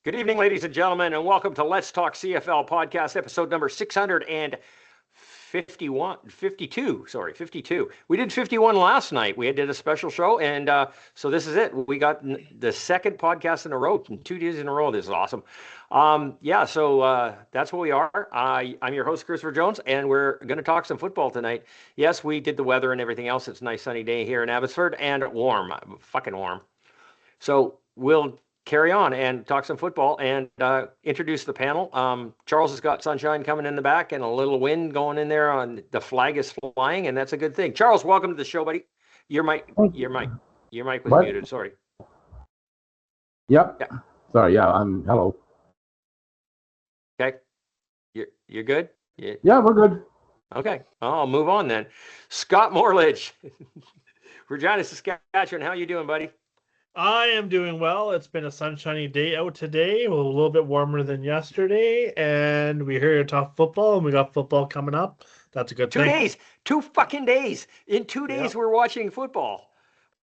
Good evening, ladies and gentlemen, and welcome to Let's Talk CFL podcast, episode number 52. We did 51 last night. We did a special show, and so this is it. We got the second podcast in a row, 2 days in a row. This is awesome. So that's what we are. I'm your host, Christopher Jones, and we're going to talk some football tonight. Yes, we did the weather and everything else. It's a nice sunny day here in Abbotsford, and warm, fucking warm. So we'll carry on and talk some football and introduce the panel. Charles has got sunshine coming in the back and a little wind going in there. On the flag is flying, and that's a good thing. Charles, welcome to the show, buddy. Your mic was muted. Sorry. Yep. Yeah. Sorry. Yeah. Hello. Okay. You're good. Yeah, we're good. Okay. I'll move on then. Scott Morledge, Regina, Saskatchewan. How you doing, buddy? I am doing well. It's been a sunshiny day out today, a little bit warmer than yesterday, and we're here to talk football, and we got football coming up. That's a good thing. 2 days, 2 fucking days. In 2 days, We're watching football.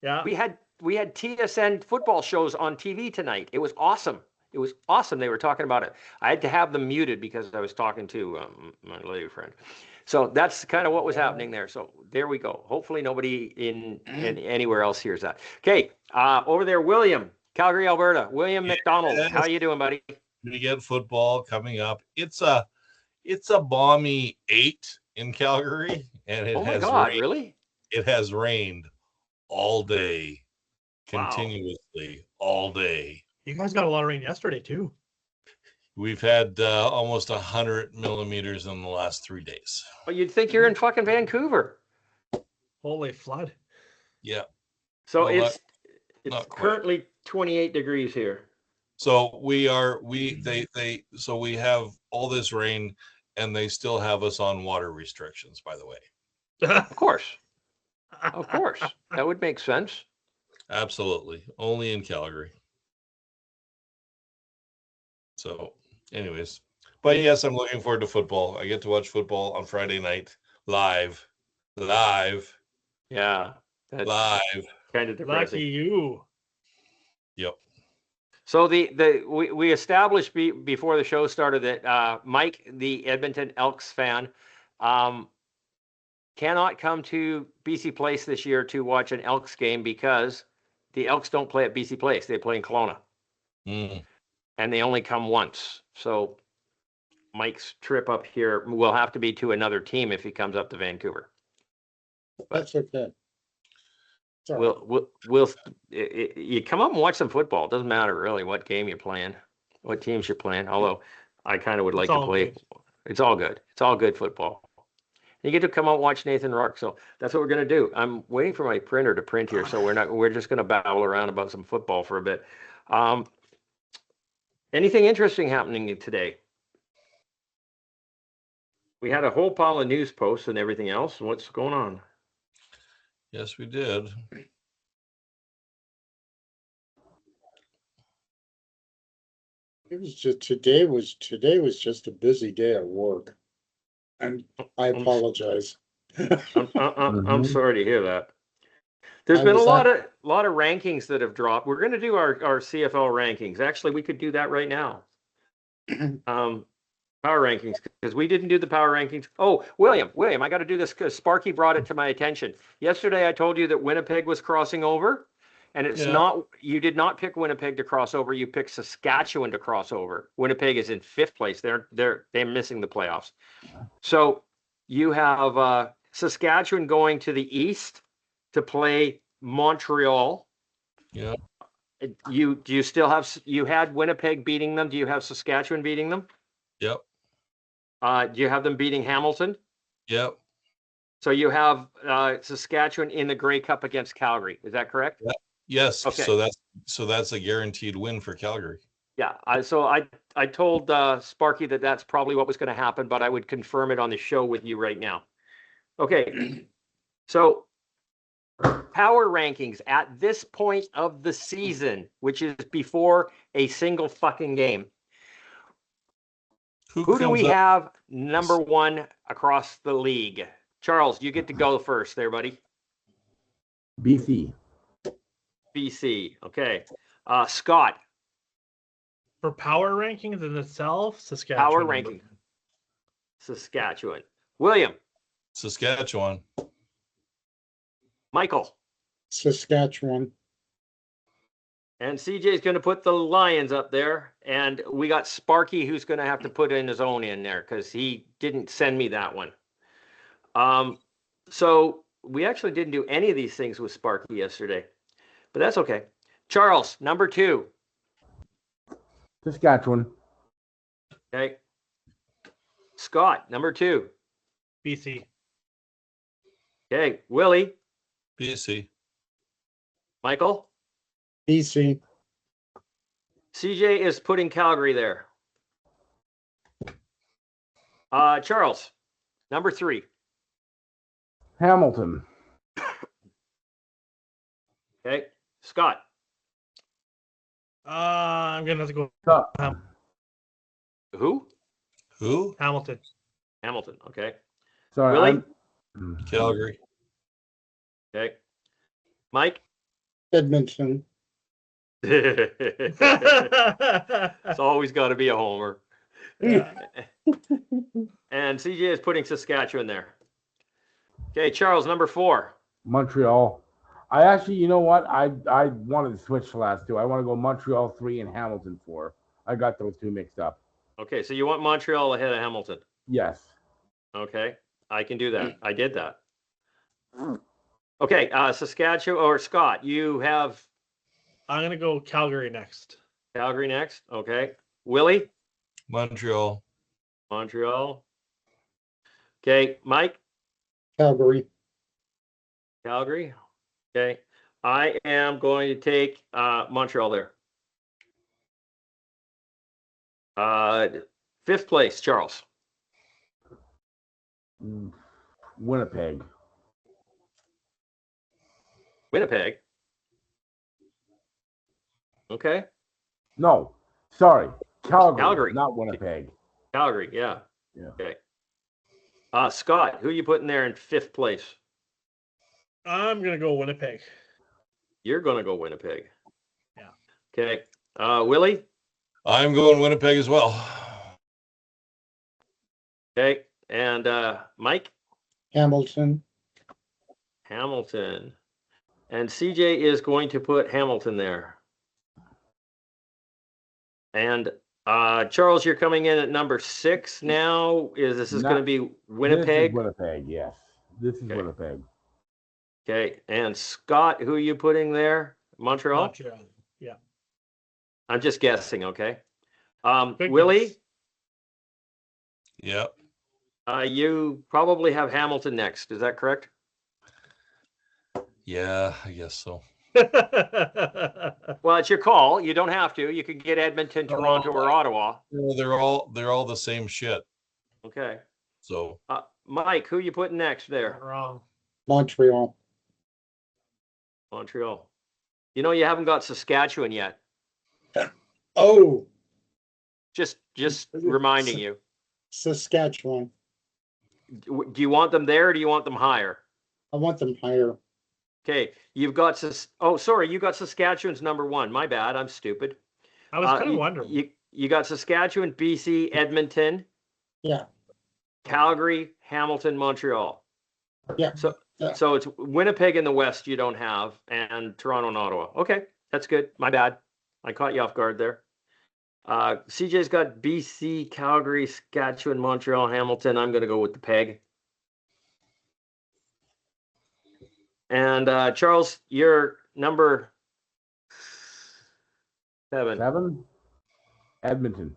Yeah. We had TSN football shows on TV tonight. It was awesome. They were talking about it. I had to have them muted because I was talking to my lady friend. So that's kind of what was happening there. So there we go. Hopefully nobody in anywhere else hears that. Okay, over there, William, Calgary, Alberta. William McDonald, how you doing, buddy? We get football coming up. It's a balmy 8 in Calgary, and it has rained. Really? It has rained all day, continuously all day. You guys got a lot of rain yesterday too. We've had almost 100 millimeters in the last 3 days. Well, you'd think you're in fucking Vancouver. Holy flood. Yeah. So it's currently 28 degrees here. So we have all this rain, and they still have us on water restrictions, by the way. Of course. That would make sense. Absolutely. Only in Calgary. So anyways, but yes, I'm looking forward to football. I get to watch football on Friday night live. Yeah, that's live. Kind of depressing. Lucky you. Yep. So we established before the show started that Mike, the Edmonton Elks fan, cannot come to BC Place this year to watch an Elks game because the Elks don't play at BC Place. They play in Kelowna. And they only come once. So Mike's trip up here will have to be to another team if he comes up to Vancouver. That's okay. You come up and watch some football. It doesn't matter really what game you're playing, what teams you're playing. Although I kind of would like to play. Good. It's all good. It's all good football. You get to come out and watch Nathan Rourke. So that's what we're going to do. I'm waiting for my printer to print here. So we're just going to babble around about some football for a bit. Anything interesting happening today? We had a whole pile of news posts and everything else. What's going on? Yes, we did. It was just today was just a busy day at work, and I apologize. I'm sorry to hear that. There's been a lot of rankings that have dropped. We're going to do our CFL rankings. Actually, we could do that right now. Power rankings, because we didn't do the power rankings. Oh, William, I got to do this because Sparky brought it to my attention. Yesterday, I told you that Winnipeg was crossing over, and it's not. You did not pick Winnipeg to cross over. You picked Saskatchewan to cross over. Winnipeg is in 5th place. They're missing the playoffs. So you have Saskatchewan going to the east to play Montreal. Yeah. You had Winnipeg beating them. Do you have Saskatchewan beating them? Yep. Do you have them beating Hamilton? Yep. So you have Saskatchewan in the Grey Cup against Calgary. Is that correct? Yeah. Yes. Okay. So that's a guaranteed win for Calgary. Yeah. I told Sparky that that's probably what was going to happen, but I would confirm it on the show with you right now. Okay. So power rankings at this point of the season, which is before a single fucking game. Who do we have number 1 across the league? Charles, you get to go first there, buddy. BC. BC. Okay. Scott. For power rankings in itself, Saskatchewan. Power ranking. Saskatchewan. William. Saskatchewan. Michael. Saskatchewan. And CJ is going to put the Lions up there. And we got Sparky, who's going to have to put in his own in there because he didn't send me that one. So we actually didn't do any of these things with Sparky yesterday, but that's okay. Charles, number 2. Saskatchewan. Okay. Scott, number 2. BC. Okay. Willie. BC. Michael. BC. CJ is putting Calgary there. Charles, number 3. Hamilton. Okay. Scott. I'm gonna have to go Who? Who? Hamilton. Hamilton. Okay. Sorry. Willie? Calgary. Okay. Mike. Edmonton. It's always got to be a homer. Yeah. And CJ is putting Saskatchewan there. Okay, Charles, number 4. Montreal. I actually, you know what? I wanted to switch the last 2. I want to go Montreal 3 and Hamilton 4. I got those 2 mixed up. Okay, so you want Montreal ahead of Hamilton. Yes. Okay, I can do that. I did that. Okay, Saskatchewan or Scott, you have I'm gonna go Calgary next. Calgary next. Okay, Willie, Montreal. Montreal. Okay, Mike, Calgary. Calgary. Okay, I am going to take Montreal there. 5th place, Charles. Winnipeg. Winnipeg. Okay. No, sorry. Calgary. Calgary. Not Winnipeg. Calgary, yeah. Yeah. Okay. Scott, who are you putting there in 5th place? I'm gonna go Winnipeg. You're going to go Winnipeg. Yeah. Okay. Willie? I'm going Winnipeg as well. Okay. And Mike? Hamilton. Hamilton. And CJ is going to put Hamilton there. And Charles, you're coming in at number 6 now. This is going to be Winnipeg? This is Winnipeg, yes. This is Okay. Winnipeg. Okay. And Scott, who are you putting there? Montreal? Montreal. Yeah. I'm just guessing, okay. Good Willie? guess. Yep. You probably have Hamilton next. Is that correct? Yeah, I guess so. Well, it's your call. You don't have to. You could get Edmonton, Toronto, or Ottawa. They're all the same shit. Okay. So Mike, who you putting next there? Wrong. Montreal. Montreal. You know you haven't got Saskatchewan yet. Oh, Just reminding you. Saskatchewan. Do you want them there or do you want them higher? I want them higher. Okay, you've got you got Saskatchewan's number 1. My bad, I'm stupid. I was kind of wondering. You got Saskatchewan, BC, Edmonton, Yeah. Calgary, Hamilton, Montreal. Yeah. So it's Winnipeg in the West you don't have, and Toronto and Ottawa. Okay, that's good. My bad. I caught you off guard there. CJ's got BC, Calgary, Saskatchewan, Montreal, Hamilton. I'm going to go with the peg. And Charles, you're number 7. 7? Edmonton.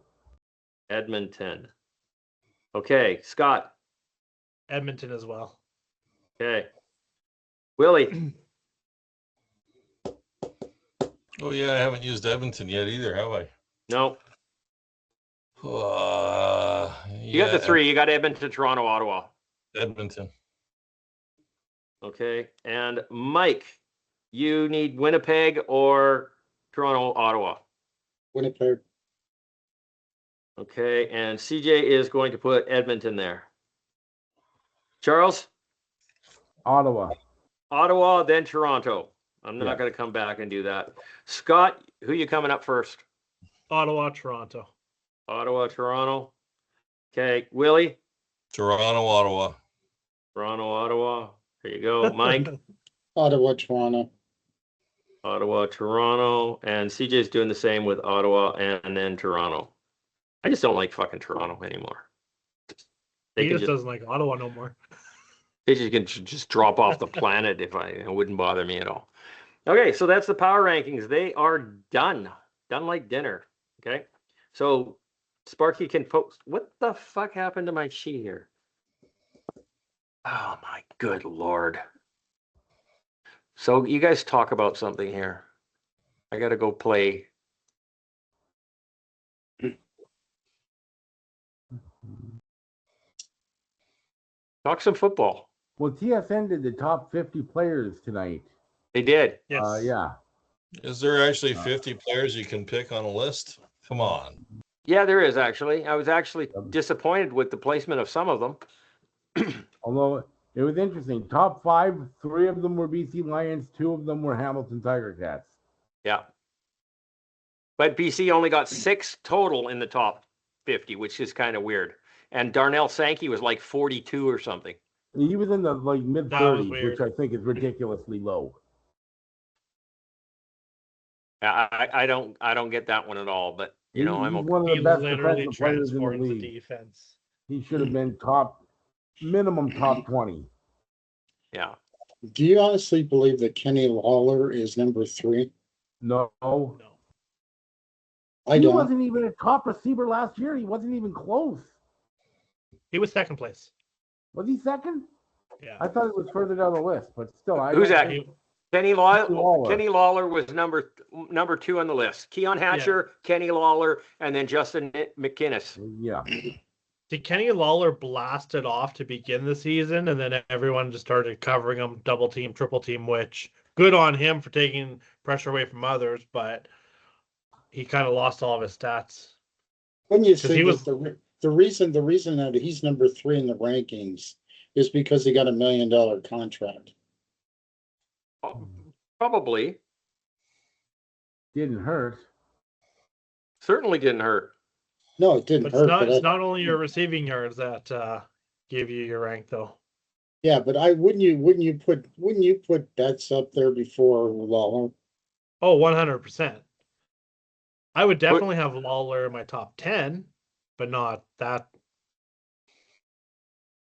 Edmonton. Okay, Scott. Edmonton as well. Okay. Willie. oh yeah, I haven't used Edmonton yet either, have I? No. You got the 3. You got Edmonton, Toronto, Ottawa. Edmonton. Okay. And Mike, you need Winnipeg or Toronto, Ottawa. Winnipeg. Okay. And CJ is going to put Edmonton there. Charles? Ottawa. Ottawa, then Toronto. I'm not going to come back and do that. Scott, who you coming up first? Ottawa, Toronto. Ottawa, Toronto. Okay, Willie. Toronto, Ottawa. Toronto, Ottawa. There you go, Mike. Ottawa, Toronto. Ottawa, Toronto, and CJ's doing the same with Ottawa and then Toronto. I just don't like fucking Toronto anymore. He just doesn't like Ottawa no more. They can just drop off the planet if it wouldn't bother me at all. Okay, so that's the power rankings. They are done like dinner. Okay, so Sparky can post. What the fuck happened to my sheet here? Oh my good lord. So you guys talk about something here. I gotta go play. Talk some football. Well, TSN did the top 50 players tonight. They did. Yes. Yeah. Is there actually 50 players you can pick on a list? Come on. Yeah, there is actually. I was actually disappointed with the placement of some of them. Although it was interesting. Top 5, 3 of them were BC Lions, 2 of them were Hamilton Tiger Cats. Yeah. But BC only got 6 total in the top 50, which is kind of weird. And Darnell Sankey was like 42 or something. He was in the mid 30s, which I think is ridiculously low. I don't get that one at all, but He's I'm okay. one of the He best literally defensive players in the transforms the league. defense. He should have been minimum top 20. Yeah. Do you honestly believe that Kenny Lawler is number 3? No. No. I He don't. wasn't even a top receiver last year. He wasn't even close. He was second place. Was he second? Yeah. I thought it was further down the list, but still. Who's that? He- Kenny Lawler. Lawler. Kenny Lawler was number 2 on the list. Keon Hatcher, Kenny Lawler, and then Justin McInnes. Yeah. Did Kenny Lawler blast it off to begin the season, and then everyone just started covering him, double team, triple team, which good on him for taking pressure away from others, but he kind of lost all of his stats. When you say he was- the reason that he's number 3 in the rankings is because he got $1 million contract. Probably. Didn't hurt. Certainly didn't hurt. No, it didn't But hurt. it's not only your receiving yards that give you your rank, though. Yeah, but wouldn't you put Betts up there before Lawler? Oh, 100%. I would definitely have Lawler in my top 10, but not that.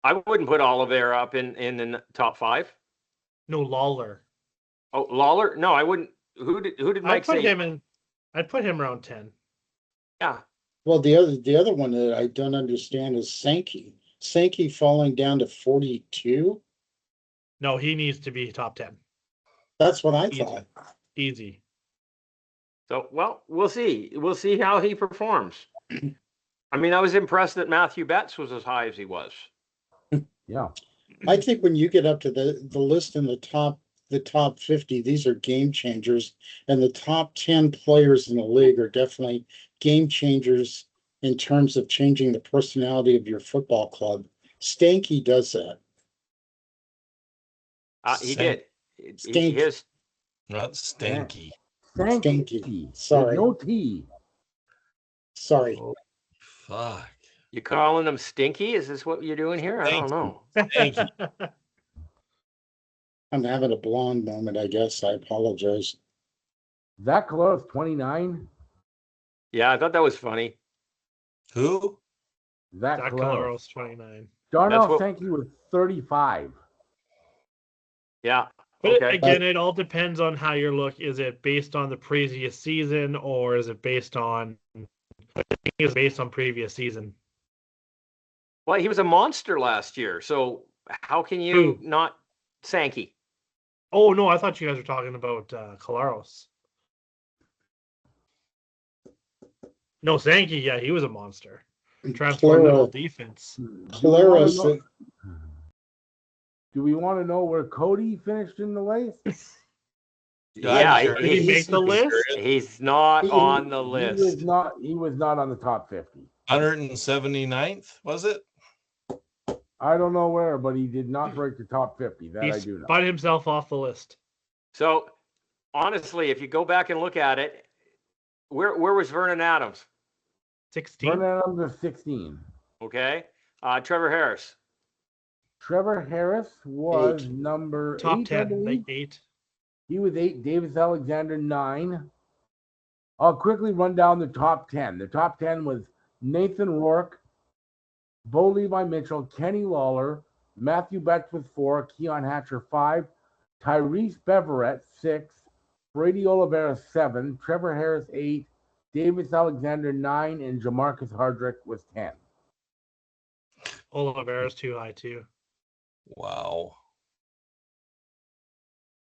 I wouldn't put Oliveira up in the top 5. No, Lawler. Oh, Lawler? No, I wouldn't. Who did Mike say? I'd put him around 10. Yeah. Well, the other one that I don't understand is Sankey. Sankey falling down to 42. No, he needs to be top 10. That's what I Easy. thought. Easy. So, well, we'll see. We'll see how he performs. I mean, I was impressed that Matthew Betts was as high as he was. Yeah. I think when you get up to the list in the top 50, these are game changers, and the top 10 players in the league are definitely game changers in terms of changing the personality of your football club. Stanky does that. He did. Stanky. His Not Stanky. Stanky. Sorry. No T. Sorry. Oh, fuck. You calling him stinky? Is this what you're doing here? I don't know. Stanky. I'm having a blonde moment, I guess. I apologize. Zach Colora's 29. Yeah, I thought that was funny. Who? Zach Zach Colora. Colora's 29. Darnell Sankey was 35. Yeah. But Okay. again, it all depends on how you look. Is it based on the previous season, or is it based on? I think it's based on previous season. Well, he was a monster last year, so how can you Who? not Sankey? Oh no, I thought you guys were talking about Kalaros. No, Sankey, yeah, he was a monster. Transformed the whole defense. Clara, Do we want to know where Cody finished in the race? Yeah, Did he make the list? He's not on the list. He was not on the top 50. 179th, was it? I don't know where, but he did not break the top 50. That He I do know. spun himself off the list. So honestly, if you go back and look at it, Where was Vernon Adams? 16. Vernon Adams is 16. Okay. Trevor Harris. Trevor Harris was number Top 8, I 10, believe. like 8. He was 8. Davis Alexander, 9. I'll quickly run down the top 10. The top 10 was Nathan Rourke, Bo Levi Mitchell, Kenny Lawler, Matthew Betts with 4, Keon Hatcher 5, Tyrese Beverett 6, Brady Oliveira 7, Trevor Harris 8, Davis Alexander 9, and Jamarcus Hardrick was 10. Oliveira's too high too. Wow.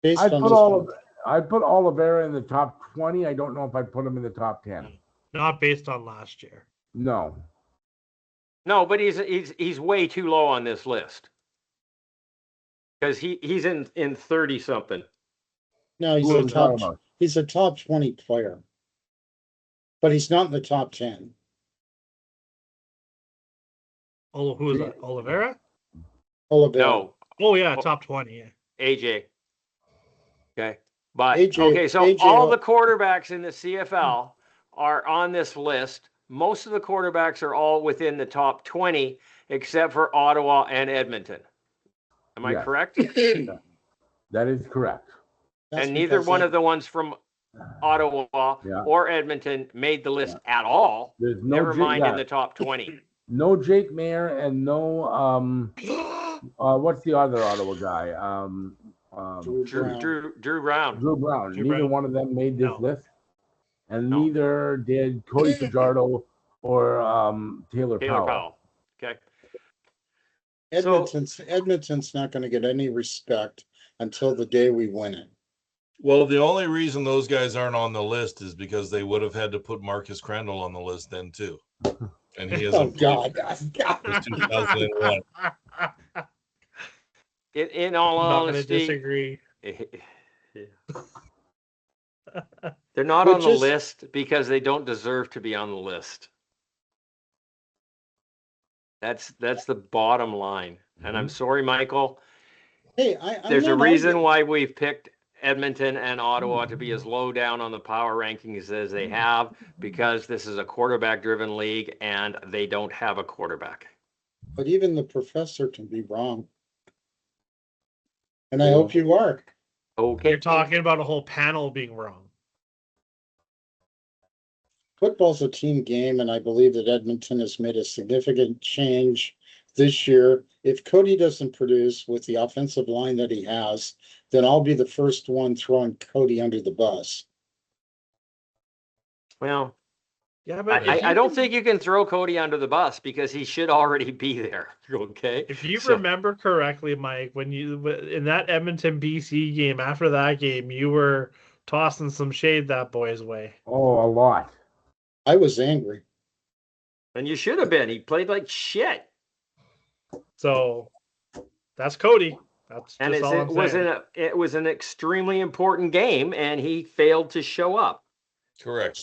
I'd put Oliveira in the top 20. I don't know if I'd put him in the top 10. Not based on last year. No. No, but he's way too low on this list. Because he's in 30 something. No, he's a top 20 player. But he's not in the top 10. Who is that? Oliveira? Oliveira. No. Oh yeah, top 20. Yeah. AJ. Okay. But AJ so all the quarterbacks in the CFL are on this list. Most of the quarterbacks are all within the top 20, except for Ottawa and Edmonton. Am I correct? That is correct. And neither one of the ones from Ottawa or Edmonton made the list at all. There's no Never mind in the top 20. No Jake Mayer and no what's the other Ottawa guy? Drew Brown. Neither one of them made this list, and neither did Cody Fajardo or Taylor Powell. Okay. Edmonton's not going to get any respect until the day we win it. Well, the only reason those guys aren't on the list is because they would have had to put Marcus Crandall on the list then too. And he hasn't played since 2001. In all honesty, I'm not going to disagree. They're not on the list because they don't deserve to be on the list. That's the bottom line. And I'm sorry, Michael. Hey, there's a reason why we've picked Edmonton and Ottawa to be as low down on the power rankings as they have, because this is a quarterback-driven league and they don't have a quarterback. But even the professor can be wrong. And I hope you are. Okay. You're talking about a whole panel being wrong. Football's a team game, and I believe that Edmonton has made a significant change this year. If Cody doesn't produce with the offensive line that he has, then I'll be the first one throwing Cody under the bus. Well, yeah, but I don't think you can throw Cody under the bus because he should already be there. Okay. If you remember correctly, Mike, when you in that Edmonton BC game, after that game, you were tossing some shade that boy's way. Oh, a lot. I was angry. And you should have been. He played like shit. So that's Cody. That's and just all I'm saying. It was an extremely important game, and he failed to show up. Correct.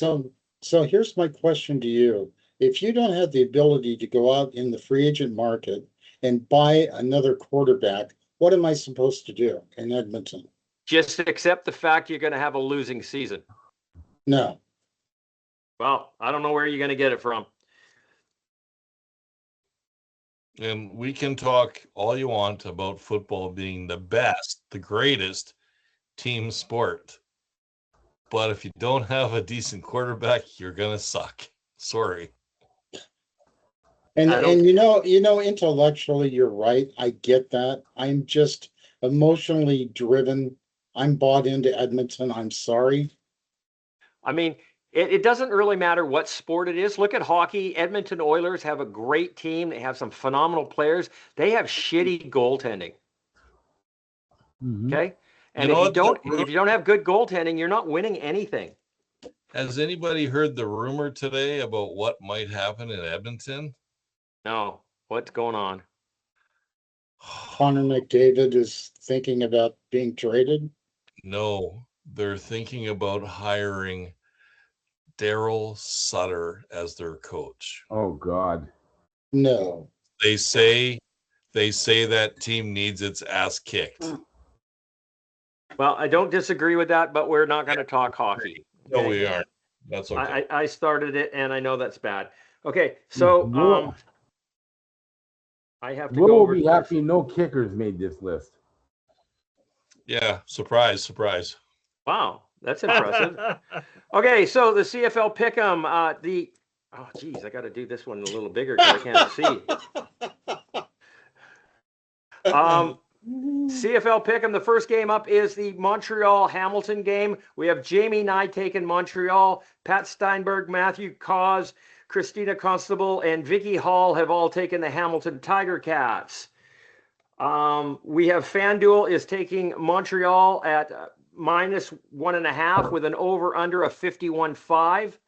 So here's my question to you. If you don't have the ability to go out in the free agent market and buy another quarterback, what am I supposed to do in Edmonton? Just accept the fact you're going to have a losing season. No. Well, I don't know where you're going to get it from. And we can talk all you want about football being the best, the greatest team sport. But if you don't have a decent quarterback, you're going to suck. Sorry. And you know, intellectually, you're right. I get that. I'm just emotionally driven. I'm bought into Edmonton. I'm sorry. I mean, it doesn't really matter what sport it is. Look at hockey. Edmonton Oilers have a great team. They have some phenomenal players. They have shitty goaltending. Okay? And if you don't have good goaltending, you're not winning anything. Has anybody heard the rumor today about what might happen in Edmonton? No. What's going on? Connor McDavid is thinking about being traded? No, they're thinking about hiring Daryl Sutter as their coach. Oh God. No. They say that team needs its ass kicked. Well, I don't disagree with that, but we're not going to talk hockey. No, we aren't. That's okay. I started it, and I know that's bad. Okay, so I have to go Will over be to happy no kickers made this list. Yeah, surprise. Wow, that's impressive. Okay, so the CFL Pick'em, oh geez, I got to do this one a little bigger because I can't see. CFL Pick'em, the first game up is the Montreal-Hamilton game. We have Jamie Nye taking Montreal, Pat Steinberg, Matthew Cause, Christina Constable, and Vicky Hall have all taken the Hamilton Tiger Cats. We have FanDuel is taking Montreal at -1.5 with an over-under of 51.5.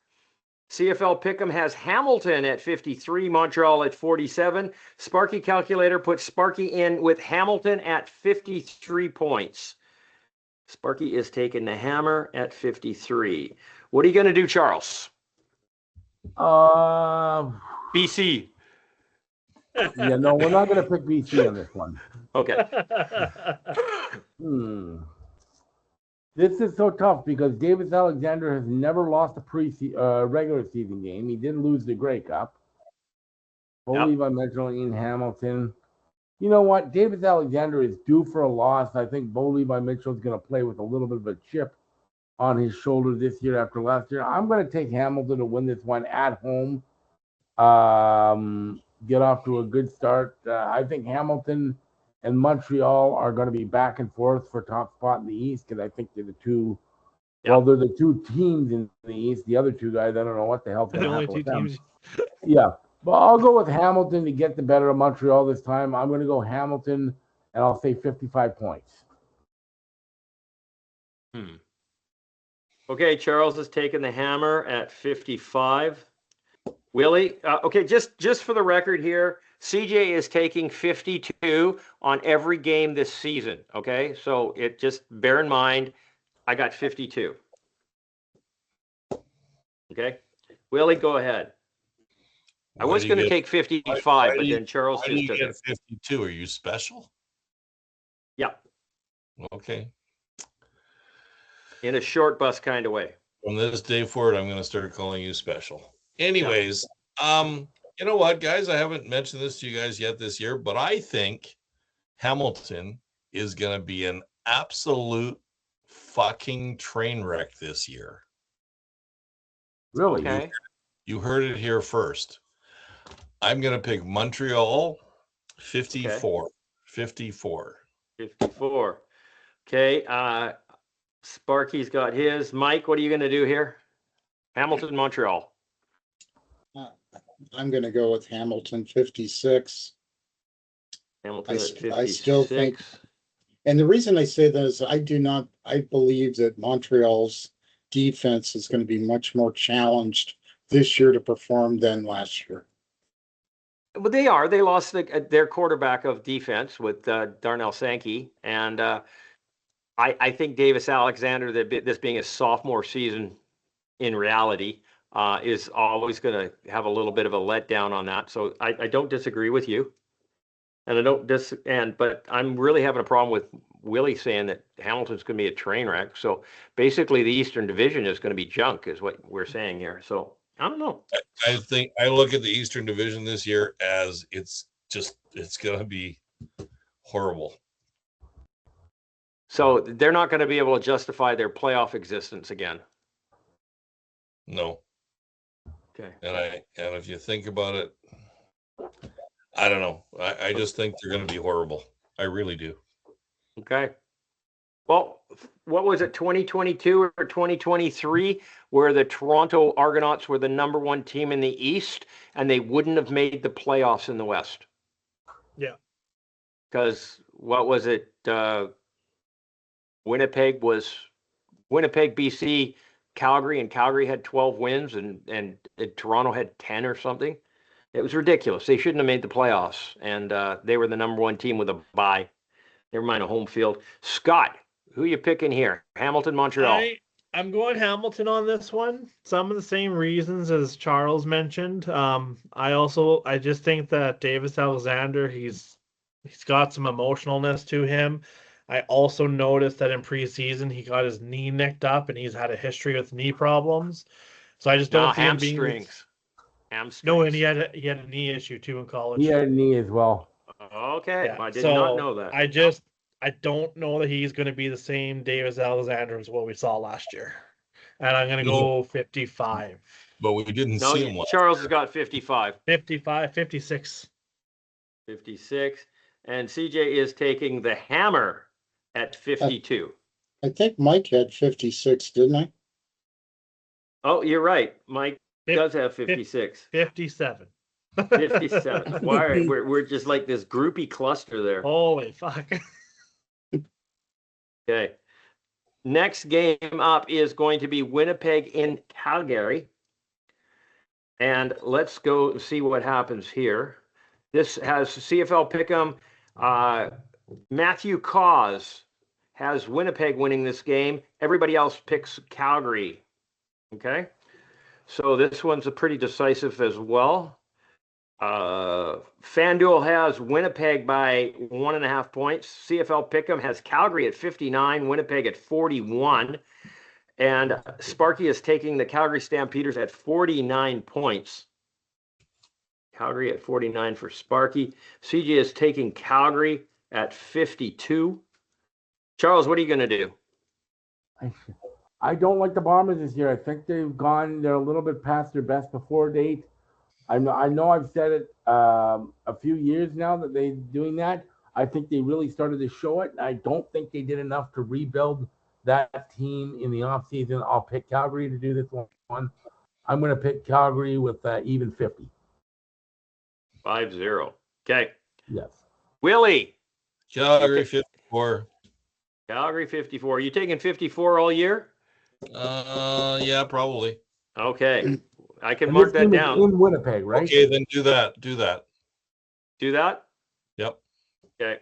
CFL Pick'em has Hamilton at 53, Montreal at 47. Sparky Calculator puts Sparky in with Hamilton at 53 points. Sparky is taking the hammer at 53. What are you going to do, Charles? BC. Yeah, no, we're not going to pick BC on this one. Okay. This is so tough because Davis Alexander has never lost a regular season game. He did lose the Grey Cup. Believe I mentioned in Hamilton. You know what? Davis Alexander is due for a loss. I think Bo Levi Mitchell is going to play with a little bit of a chip on his shoulder this year after last year. I'm going to take Hamilton to win this one at home. Get off to a good start. I think Hamilton and Montreal are going to be back and forth for top spot in the East because I think they're the two. Well, they're the two teams in the East. The other two guys, I don't know what the hell's going to happen with them. Yeah, but I'll go with Hamilton to get the better of Montreal this time. I'm going to go Hamilton, and I'll say 55 points. Okay, Charles has taken the hammer at 55. Willie, okay, just for the record here, CJ is taking 52 on every game this season. Okay, so it just bear in mind, I got 52. Okay, Willie, go ahead. I was going to take 55, but then Charles just took it. 52. Are you special? Yeah. Okay. In a short bus kind of way. From this day forward, I'm going to start calling you special. Anyways, you know what, guys? I haven't mentioned this to you guys yet this year, but I think Hamilton is going to be an absolute fucking train wreck this year. Really? Okay. You heard it here first. I'm going to pick Montreal 54. Okay. 54. 54. Okay. Sparky's got his. Mike, what are you going to do here? Hamilton, Montreal. I'm going to go with Hamilton 56. Hamilton at 56. I still think, and the reason I say that is I believe that Montreal's defense is going to be much more challenged this year to perform than last year. Well, they are. They lost their quarterback of defense with Darnell Sankey, and I think Davis Alexander, this being a sophomore season in reality, is always going to have a little bit of a letdown on that. So I don't disagree with you, and I don't but I'm really having a problem with Willie saying that Hamilton's going to be a train wreck. So basically, the Eastern Division is going to be junk, is what we're saying here. So I don't know. I think I look at the Eastern Division this year as it's going to be horrible. So they're not going to be able to justify their playoff existence again. No. Okay. And if you think about it, I don't know. I just think they're going to be horrible. I really do. Okay. Well, what was it, 2022 or 2023, where the Toronto Argonauts were the #1 team in the East, and they wouldn't have made the playoffs in the West? Yeah. Because what was it? Winnipeg, BC, Calgary, and Calgary had 12 wins, and Toronto had 10 or something. It was ridiculous. They shouldn't have made the playoffs, and they were the #1 team with a bye. Never mind a home field. Scott, who are you picking here? Hamilton, Montreal. I'm going Hamilton on this one. Some of the same reasons as Charles mentioned. I just think that Davis Alexander, he's got some emotionalness to him. I also noticed that in preseason he got his knee nicked up, and he's had a history with knee problems. So I just don't see him being. Hamstrings. No, and he had a knee issue too in college. He had a knee as well. Okay, Yeah, I did not know that. I don't know that he's going to be the same Davis Alexander as what we saw last year, and I'm going to go 55. But we didn't see him. Charles has got 55. 55, 56. 56. And CJ is taking the hammer at 52. I think Mike had 56, didn't I? Oh, you're right. Mike does have 56. 57. 57. Why? We're just like this groupie cluster there. Holy fuck. Okay. Next game up is going to be Winnipeg in Calgary. And let's go see what happens here. This has CFL Pick'em. Matthew Cause has Winnipeg winning this game. Everybody else picks Calgary. Okay. So this one's a pretty decisive as well. FanDuel has Winnipeg by 1.5 points. CFL Pick'em has Calgary at 59, Winnipeg at 41. And Sparky is taking the Calgary Stampeders at 49 points. Calgary at 49 for Sparky. CJ is taking Calgary at 52. Charles, what are you going to do? I don't like the Bombers this year. I think they're a little bit past their best before date. I know I've said it a few years now that they're doing that. I think they really started to show it. I don't think they did enough to rebuild that team in the offseason. I'll pick Calgary to do this one. I'm going to pick Calgary with even 50. 5-0. Okay. Yes. Willie. Calgary 54. Calgary 54. You taking 54 all year? Yeah, probably. Okay. I can mark that down. In Winnipeg, right? Okay, then do that. Do that. Do that? Yep. Okay.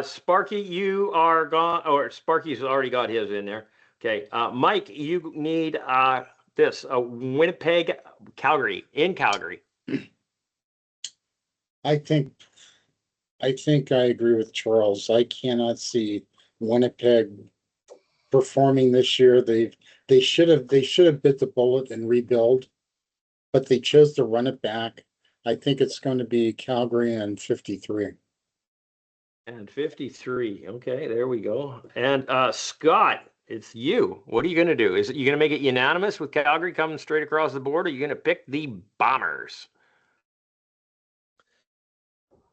Sparky, you are gone, or Sparky's already got his in there. Okay. Mike, you need Winnipeg, Calgary, in Calgary. I think I agree with Charles. I cannot see Winnipeg performing this year. They should have bit the bullet and rebuild, but they chose to run it back. I think it's going to be Calgary and 53. And 53. Okay, there we go. And Scott, it's you. What are you going to do? Is it you going to make it unanimous with Calgary coming straight across the board, or are you going to pick the Bombers?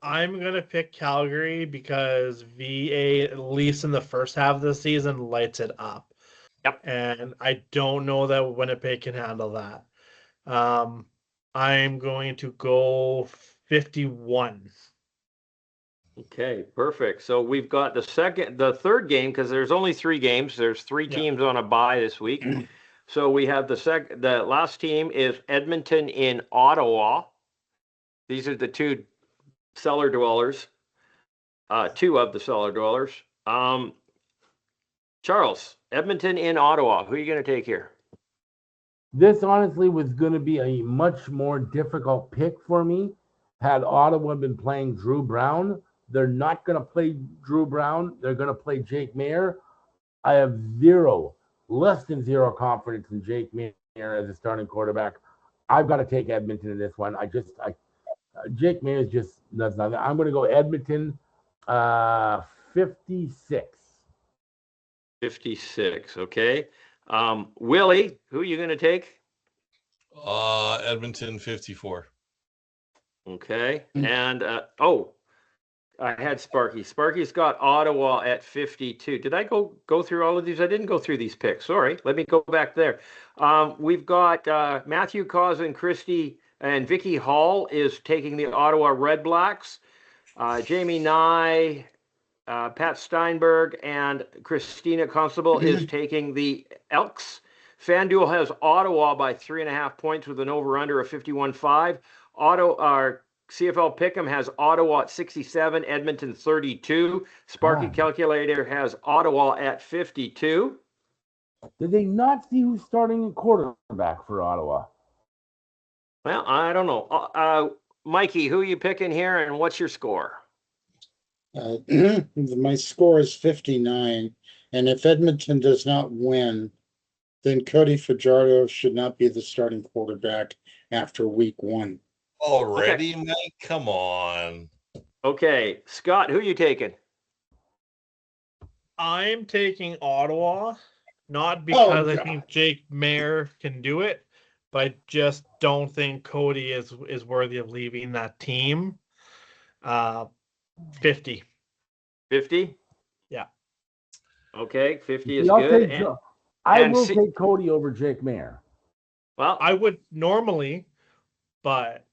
I'm going to pick Calgary because VA, at least in the first half of the season, lights it up. Yep. And I don't know that Winnipeg can handle that. I'm going to go 51. Okay, perfect. So we've got the third game, because there's only 3 games. There's 3 teams on a bye this week. So we have the last team is Edmonton in Ottawa. These are the 2 cellar dwellers. 2 of the cellar dwellers. Charles, Edmonton in Ottawa. Who are you going to take here? This honestly was going to be a much more difficult pick for me had Ottawa been playing Drew Brown. They're not going to play Drew Brown. They're going to play Jake Maier. I have less than zero confidence in Jake Maier as a starting quarterback. I've got to take Edmonton in this one. Jake Maier is just nuts. I'm going to go Edmonton 56. 56. Okay. Willie, who are you going to take? Edmonton 54. Okay. And I had Sparky. Sparky's got Ottawa at 52. Did I go through all of these? I didn't go through these picks. Sorry. Let me go back there. We've got Matthew Cause and Christy and Vicky Hall is taking the Ottawa Red Blacks. Jamie Nye, Pat Steinberg, and Christina Constable is taking the Elks. FanDuel has Ottawa by 3.5 points with an over-under of 51.5. CFL Pick'em has Ottawa at 67, Edmonton 32. Sparky Calculator has Ottawa at 52. Did they not see who's starting at quarterback for Ottawa? Well, I don't know. Mikey, who are you picking here, and what's your score? My score is 59, and if Edmonton does not win, then Cody Fajardo should not be the starting quarterback after week 1. Already, Mike? Come on. Okay, Scott, who are you taking? I'm taking Ottawa, not because I God. think Jake Mayer can do it, but I just don't think Cody is worthy of leaving that team. 50. 50? Yeah. Okay, 50 is See, I'll good. take I and will see- take Cody over Jake Mayer. Well, I would normally, but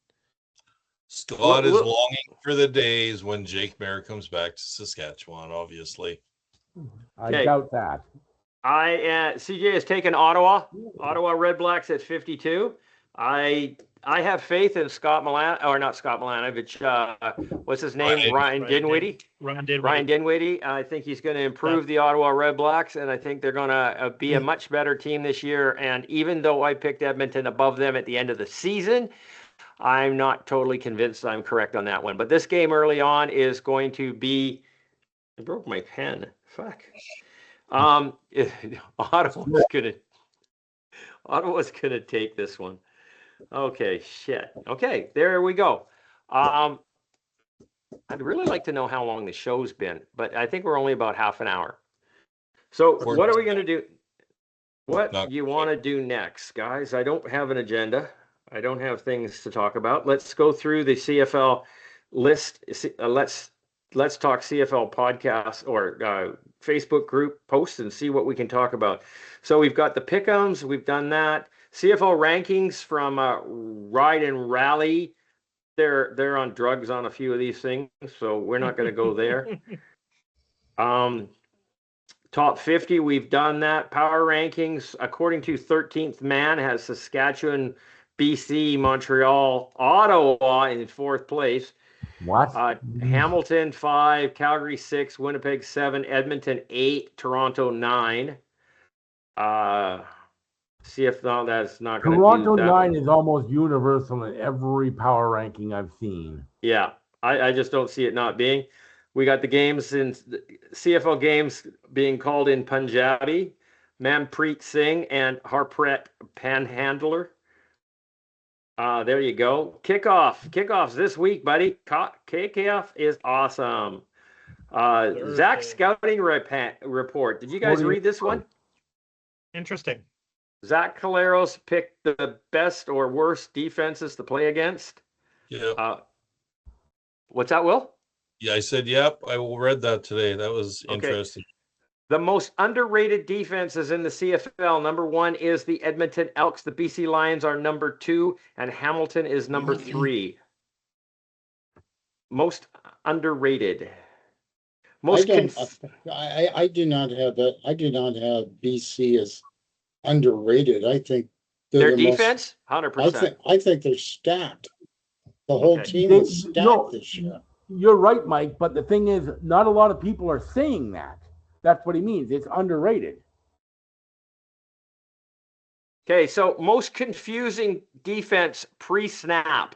Scott is Look- longing for the days when Jake Mayer comes back to Saskatchewan, obviously. I Okay. doubt that. CJ has taken Ottawa Red Blacks at 52. I have faith in Scott Milan, or not Scott Milanovich. What's his name? Ryan Dinwiddie. Ryan Dinwiddie. I think he's going to improve the Ottawa Red Blacks, and I think they're going to be a much better team this year. And even though I picked Edmonton above them at the end of the season, I'm not totally convinced I'm correct on that one. But this game early on is going to be. I broke my pen. Fuck. Ottawa's gonna take this one. Okay, shit. Okay, there we go. I'd really like to know how long the show's been, but I think we're only about half an hour. So what are we gonna do? What do you want to do next, guys? I don't have an agenda. I don't have things to talk about. Let's go through the CFL list. Let's talk CFL podcast or Facebook group posts and see what we can talk about. So we've got the pick'ems. We've done that. CFL rankings from Ride and Rally. They're on drugs on a few of these things, so we're not going to go there. Top 50, we've done that. Power rankings, according to 13th Man, has Saskatchewan, BC, Montreal, Ottawa in 4th place. What? Hamilton 5, Calgary 6, Winnipeg 7, Edmonton 8, Toronto 9. CFL, that's not going to do Toronto that 9 one. is almost universal in every power ranking I've seen. Yeah, I just don't see it not being. We got the games in CFL games being called in Punjabi, Manpreet Singh and Harpreet Panhandler. There you go. Kickoffs this week, buddy. Kickoff is awesome. Zach scouting report. Did you guys read this one? Interesting. Zach Caleros picked the best or worst defenses to play against. Yeah. What's that, Will? Yeah, I said, yep. I read that today. That was interesting. The most underrated defenses in the CFL, number 1 is the Edmonton Elks. The BC Lions are number 2, and Hamilton is number 3. Most underrated. I do not have that. I do not have BC as underrated. I think their defense, 100%. I think they're stacked. The whole team is stacked this year. You're right, Mike, but the thing is, not a lot of people are saying that. That's what he means. It's underrated. Okay, so most confusing defense pre-snap.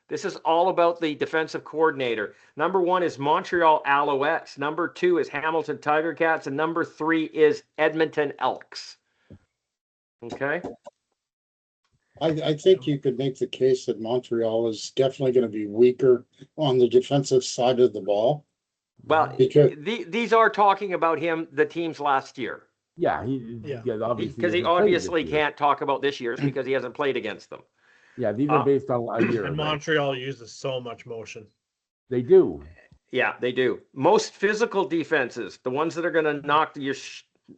This is all about the defensive coordinator. Number 1 is Montreal Alouettes. Number 2 is Hamilton Tiger Cats. And number 3 is Edmonton Elks. Okay. I think you could make the case that Montreal is definitely going to be weaker on the defensive side of the ball. Well, because these are talking about the teams last year. Yeah, obviously because he obviously can't talk about this year's because he hasn't played against them. Yeah, these are based on a year. And Montreal uses so much motion. They do. Yeah, they do. Most physical defenses, the ones that are going to knock your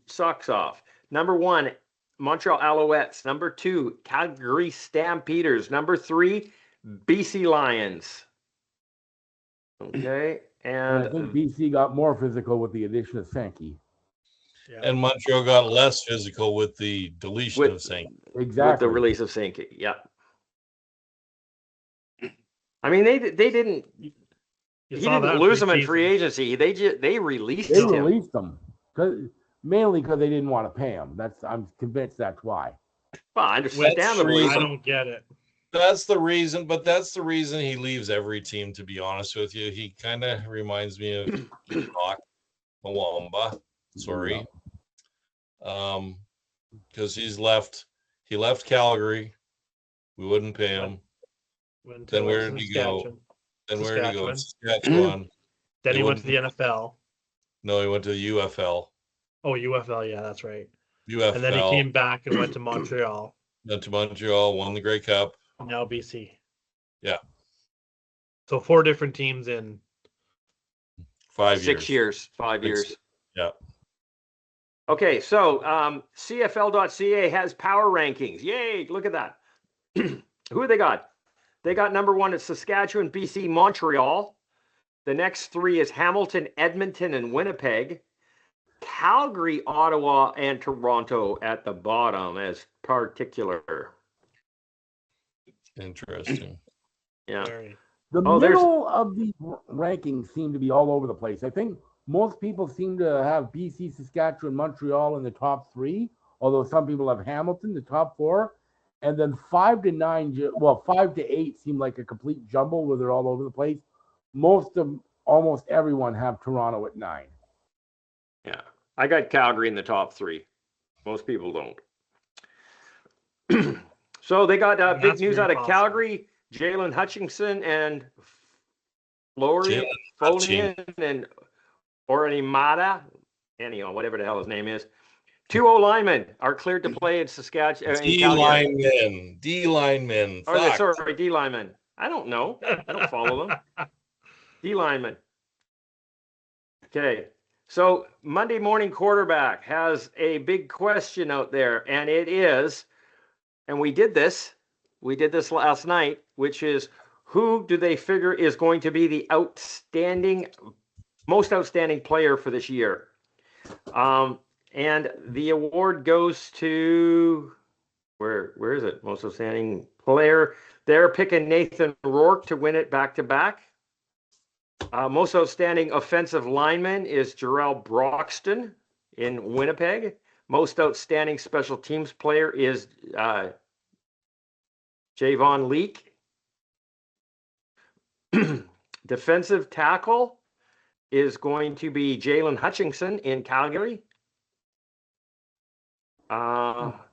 socks off. Number 1, Montreal Alouettes. Number 2, Calgary Stampeders. Number 3, BC Lions. Okay, and I think BC got more physical with the addition of Sankey. Yeah. And Montreal got less physical with the deletion of Sankey. Exactly. With the release of Sankey. Yeah. I mean, they didn't. He didn't lose them in free agency. They released him. They released them mainly because they didn't want to pay him. I'm convinced that's why. Well, I understand the reason. I don't get it. That's the reason, but that's the reason he leaves every team, to be honest with you. He kind of reminds me of Hawk Mwamba. Sorry. because he left Calgary. We wouldn't pay him. Then where did he go? Then where did he go? Saskatchewan. Then he went to the NFL. No, he went to the UFL. Oh, UFL, yeah, that's right. UFL. And then he came back and went to Montreal. Went to Montreal, won the Grey Cup. Now BC. Yeah. So 4 different teams in 5 years. 6 years, 5 years. Yeah. Okay, so CFL.ca has power rankings. Yay, look at that. Who they got? They got number 1 at Saskatchewan, BC, Montreal. The next 3 is Hamilton, Edmonton, and Winnipeg. Calgary, Ottawa, and Toronto at the bottom as particular. Interesting. Yeah. The middle of the rankings seem to be all over the place. I think most people seem to have BC, Saskatchewan, Montreal in the top 3, although some people have Hamilton, the top 4. And then 5 to 9, 5 to 8 seem like a complete jumble where they're all over the place. Almost everyone have Toronto at 9. Yeah. I got Calgary in the top 3. Most people don't. So they got big news out of Calgary. Jalen Hutchinson and Florian and Oranimata, anyhow, whatever the hell his name is. 2 O-linemen are cleared to play in Saskatchewan. D-linemen. Sorry, D-linemen. I don't know. I don't follow them. D-linemen. Okay. So Monday morning quarterback has a big question out there, and it is, and we did this last night, which is, who do they figure is going to be the most outstanding player for this year? And the award goes to, where is it? Most outstanding player. They're picking Nathan Rourke to win it back-to-back. Most outstanding offensive lineman is Jarrell Broxton in Winnipeg. Most outstanding special teams player is Javon Leake. Defensive tackle is going to be Jalen Hutchinson in Calgary.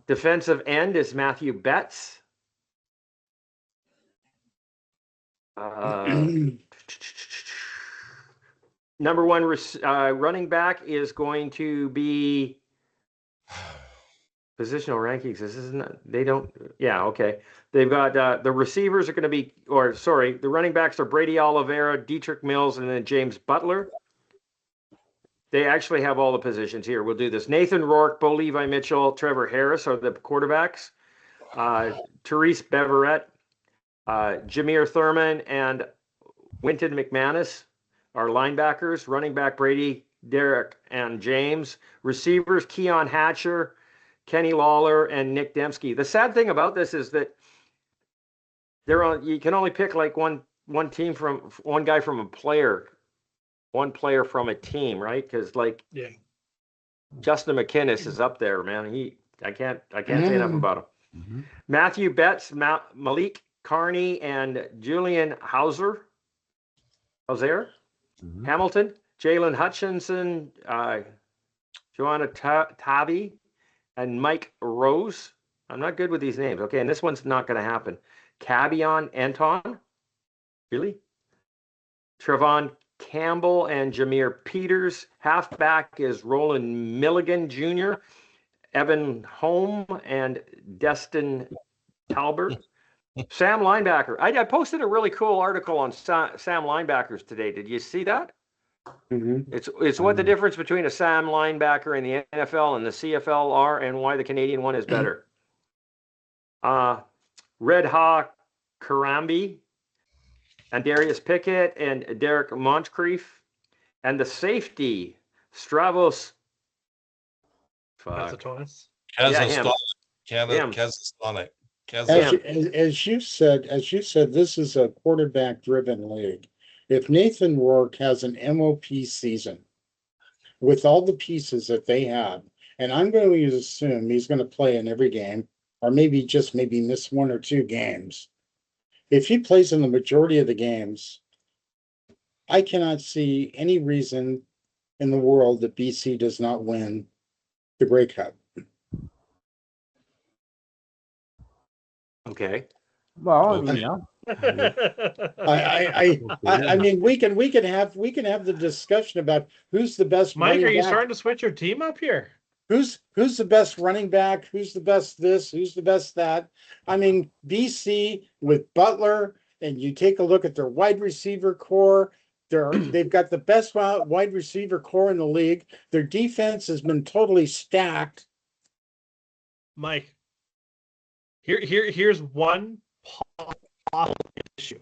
Defensive end is Matthew Betts. Number 1 running back is going to be positional rankings. This isn't. They don't. Yeah. Okay. They've got the receivers are going to be, the running backs are Brady Oliveira, Dietrich Mills, and then James Butler. They actually have all the positions here. We'll do this. Nathan Rourke, Bo Levi Mitchell, Trevor Harris are the quarterbacks. Therese Beverett, Jameer Thurman, and Winton McManus are linebackers. Running back Brady, Derek, and James. Receivers Keon Hatcher, Kenny Lawler, and Nick Dembski. The sad thing about this is that you can only pick like one guy from a player. One player from a team, right? Because Justin McInnis is up there, man. I can't say enough about him. Mm-hmm. Matthew Betts, Malik Carney, and Julian Hauser. Mm-hmm. Hamilton, Jalen Hutchinson, Joanna Tabi, and Mike Rose. I'm not good with these names. Okay, and this one's not going to happen. Cabion Anton, really? Trevon Campbell and Jameer Peters. Halfback is Roland Milligan Jr., Evan Holm, and Destin Talbert. Sam linebacker. I posted a really cool article on Sam linebackers today. Did you see that? Mm-hmm. It's what the difference between a Sam linebacker in the NFL and the CFL are, and why the Canadian one is better. Red Hawk Karambi, and Darius Pickett, and Derek Moncrief, and the safety Stravos. Kazatonis. Kazastonic. As you said, this is a quarterback-driven league. If Nathan Rourke has an MOP season with all the pieces that they have, and I'm going to assume he's going to play in every game, or maybe miss 1 or 2 games. If he plays in the majority of the games, I cannot see any reason in the world that BC does not win the Grey Cup. Okay. Well, I Okay. mean, yeah. I mean, we can have the discussion about who's the best Mike, running are you back. starting to switch your team up here? Who's the best running back? Who's the best this? Who's the best that? I mean, BC with Butler, and you take a look at their wide receiver core. They've got the best wide receiver core in the league. Their defense has been totally stacked. Mike, here's one possible issue.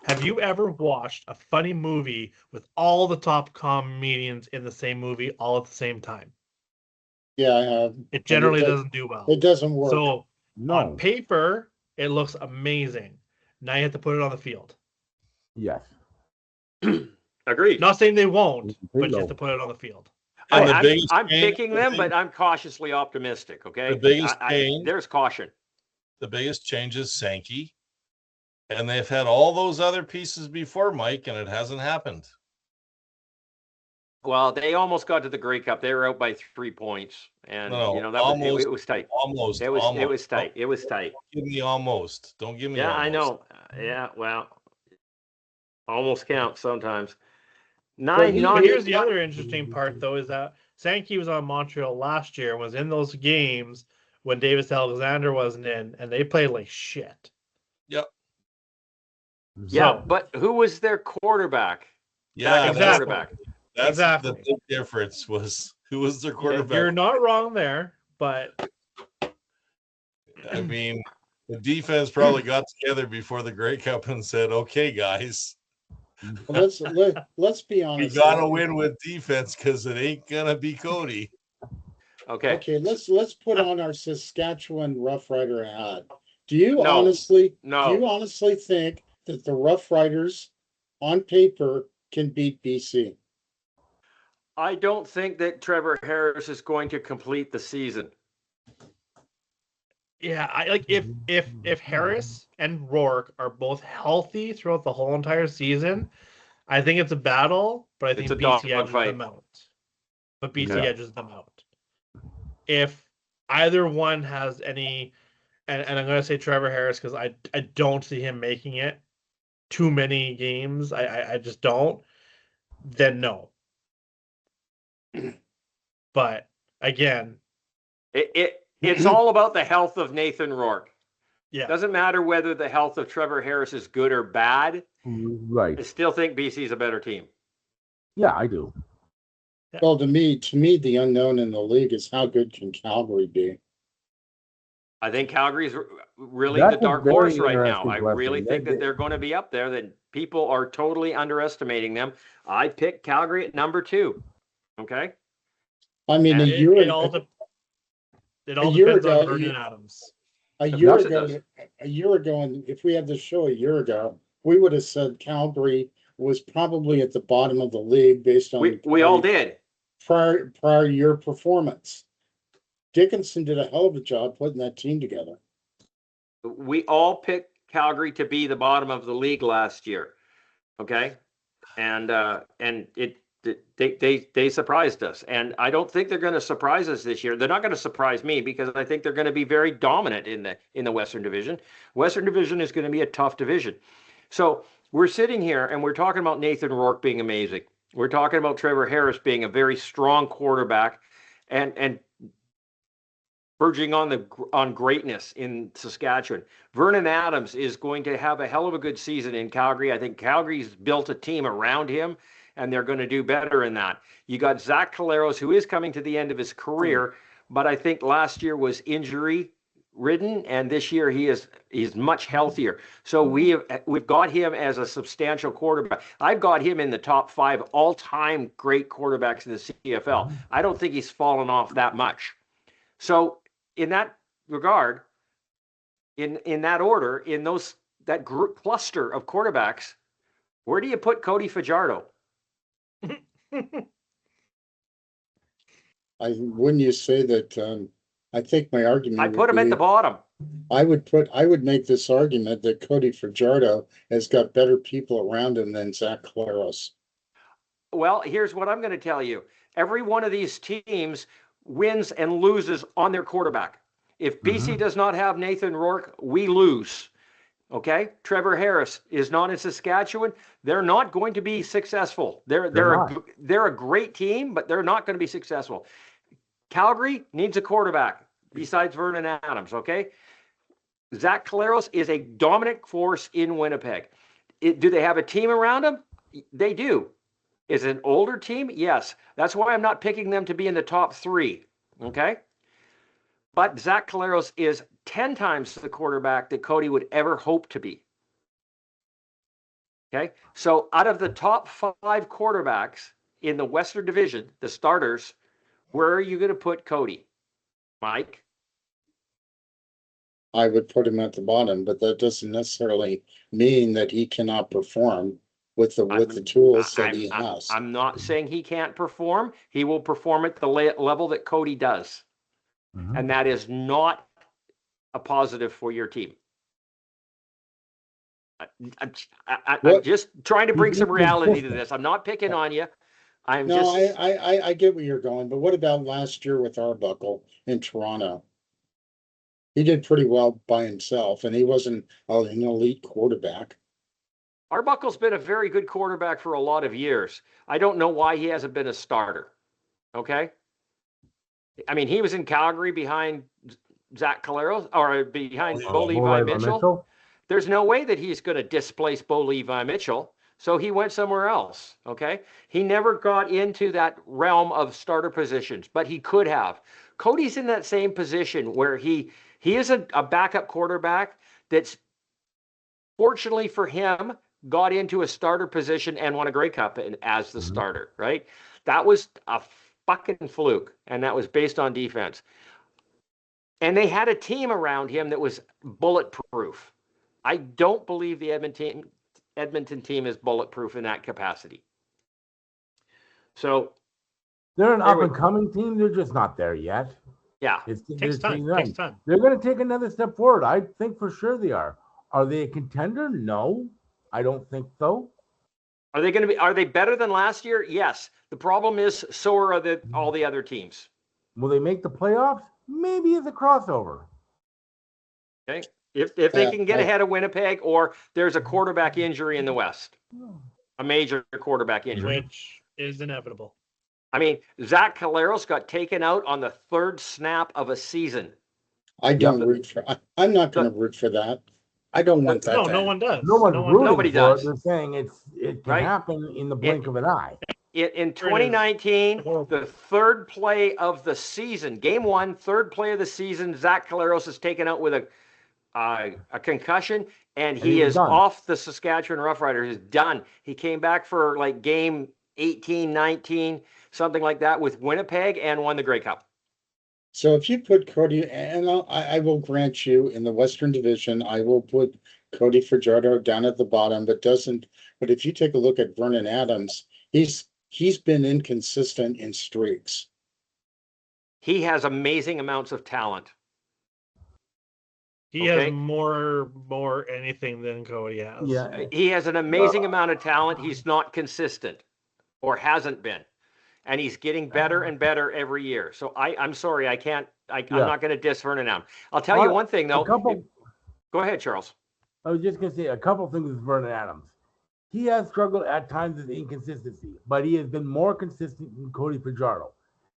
Have you ever watched a funny movie with all the top comedians in the same movie all at the same time? Yeah, I have. It generally doesn't do well. It doesn't work. So No. on paper, it looks amazing. Now you have to put it on the field. Yes. Agreed. Not saying they won't, but you No. have to put it on the field. And the biggest I'm change- picking them, but I'm cautiously optimistic. Okay. The biggest change- there's caution. The biggest change is Sankey. And they've had all those other pieces before, Mike, and it hasn't happened. Well, they almost got to the Grey Cup. They were out by 3 points, and No, you know that almost, it was tight. Almost. It was almost. tight. It was tight. Don't give me almost. Don't give me Yeah, almost. I know. Yeah, well, almost counts sometimes. Nine. Here's the other interesting part, though, is that Sankey was on Montreal last year and was in those games when Davis Alexander wasn't in, and they played like shit. Yep. Yeah, So- but who was their quarterback? Yeah, Backup exactly. quarterback. that's Exactly. the big difference was who was their quarterback. You're not wrong there, but I mean, the defense probably got together before the Grey Cup and said, "Okay, guys, Let's be we honest. gotta win with defense because it ain't gonna be Cody." Okay. Okay, let's put on our Saskatchewan Rough Rider hat. Do you No. honestly No. think that the Rough Riders on paper can beat BC? I don't think that Trevor Harris is going to complete the season. yeah, I like if Harris and Rourke are both healthy throughout the whole entire season, I think it's a battle, but I think It's a BC edges dogfight. them out. But BC Yeah. edges them out. If either one has any, and I'm going to say Trevor Harris because I don't see him making it too many games. I just don't. Then no. But again, It's all about the health of Nathan Rourke. yeah. Doesn't matter whether the health of Trevor Harris is good or bad. I Right. still think BC is a better team. Yeah, I do. Well, to me, the unknown in the league is how good can Calgary be? I think Calgary's really That's the a dark very horse right now. interesting I question. really think that they're going to be up there. That people are totally underestimating them. I picked Calgary at number 2. Okay. I mean, And a year It all a year depends ago, on Vernon Adams. a Of year course it ago, does. and if we had this show a year ago, we would have said Calgary was probably at the bottom of the league based on We all did. prior year performance. Dickinson did a hell of a job putting that team together. We all picked Calgary to be the bottom of the league last year. Okay. And they surprised us. And I don't think they're going to surprise us this year. They're not going to surprise me because I think they're going to be very dominant in the Western Division. Western Division is going to be a tough division. So we're sitting here and we're talking about Nathan Rourke being amazing. We're talking about Trevor Harris being a very strong quarterback and verging on greatness in Saskatchewan. Vernon Adams is going to have a hell of a good season in Calgary. I think Calgary's built a team around him, and they're going to do better in that. You got Zach Caleros, who is coming to the end of his career, but I think last year was injury ridden, and this year he's much healthier. So we've got him as a substantial quarterback. I've got him in the top 5 all-time great quarterbacks in the CFL. I don't think he's fallen off that much. So in that regard, in that order, in that group cluster of quarterbacks, where do you put Cody Fajardo? Wouldn't you say that? I think my argument. I put him at the bottom. I would make this argument that Cody Fajardo has got better people around him than Zach Caleros. Well, here's what I'm going to tell you. Every one of these teams wins and loses on their quarterback. If BC does not have Nathan Rourke, we lose. Okay, Trevor Harris is not in Saskatchewan. They're not going to be successful. They're a great team, but they're not going to be successful. Calgary needs a quarterback besides Vernon Adams. Okay, Zach Collaros is a dominant force in Winnipeg. Do they have a team around him? They do. Is it an older team? Yes. That's why I'm not picking them to be in the top 3. Okay, but Zach Collaros is 10 times the quarterback that Cody would ever hope to be. Okay, so out of the top 5 quarterbacks in the Western Division, the starters, where are you going to put Cody? Mike? I would put him at the bottom, but that doesn't necessarily mean that he cannot perform with the tools that he has. I'm not saying he can't perform. He will perform at the level that Cody does. And that is not a positive for your team. I'm just trying to bring some reality to this. I'm not picking on you. I get where you're going, but what about last year with Arbuckle in Toronto? He did pretty well by himself, and he wasn't an elite quarterback. Arbuckle's been a very good quarterback for a lot of years. I don't know why he hasn't been a starter. Okay? I mean, he was in Calgary behind Zach Collaros or behind Bo Levi Mitchell. There's no way that he's going to displace Bo Levi Mitchell. So he went somewhere else. Okay. He never got into that realm of starter positions, but he could have. Cody's in that same position where he is a backup quarterback that's, fortunately for him, got into a starter position and won a Grey Cup as the starter, right? That was a fucking fluke, and that was based on defense. And they had a team around him that was bulletproof. I don't believe the Edmonton team is bulletproof in that capacity. So they're an up-and-coming team. They're just not there yet. Yeah. It takes time. They're going to take another step forward. I think for sure they are. Are they a contender? No, I don't think so. Are they better than last year? Yes. The problem is, so are all the other teams. Will they make the playoffs? Maybe it's a crossover. Okay. If they can get ahead of Winnipeg, or there's a quarterback injury in the West, a major quarterback injury, which is inevitable. I mean, Zach Collaros got taken out on the 3rd snap of a season. I'm not going to root for that. I don't want that. No one does. Nobody does. They're saying it can happen in the blink of an eye. In 2019, the 3rd play of the season, game 1, 3rd play of the season, Zach Collaros is taken out with a concussion, and he is done. Off the Saskatchewan Roughriders. He's done. He came back for like game 18, 19, something like that with Winnipeg and won the Grey Cup. So if you put Cody, and I will grant you in the Western Division, I will put Cody Fajardo down at the bottom, but if you take a look at Vernon Adams, he's been inconsistent in streaks. He has amazing amounts of talent. He has more anything than Cody has. Yeah. He has an amazing amount of talent. He's not consistent, or hasn't been. And he's getting better and better every year. So I'm sorry, I'm not going to diss Vernon Adams. I'll tell you one thing, though. Go ahead, Charles. I was just going to say a couple things with Vernon Adams. He has struggled at times with inconsistency, but he has been more consistent than Cody Fajardo.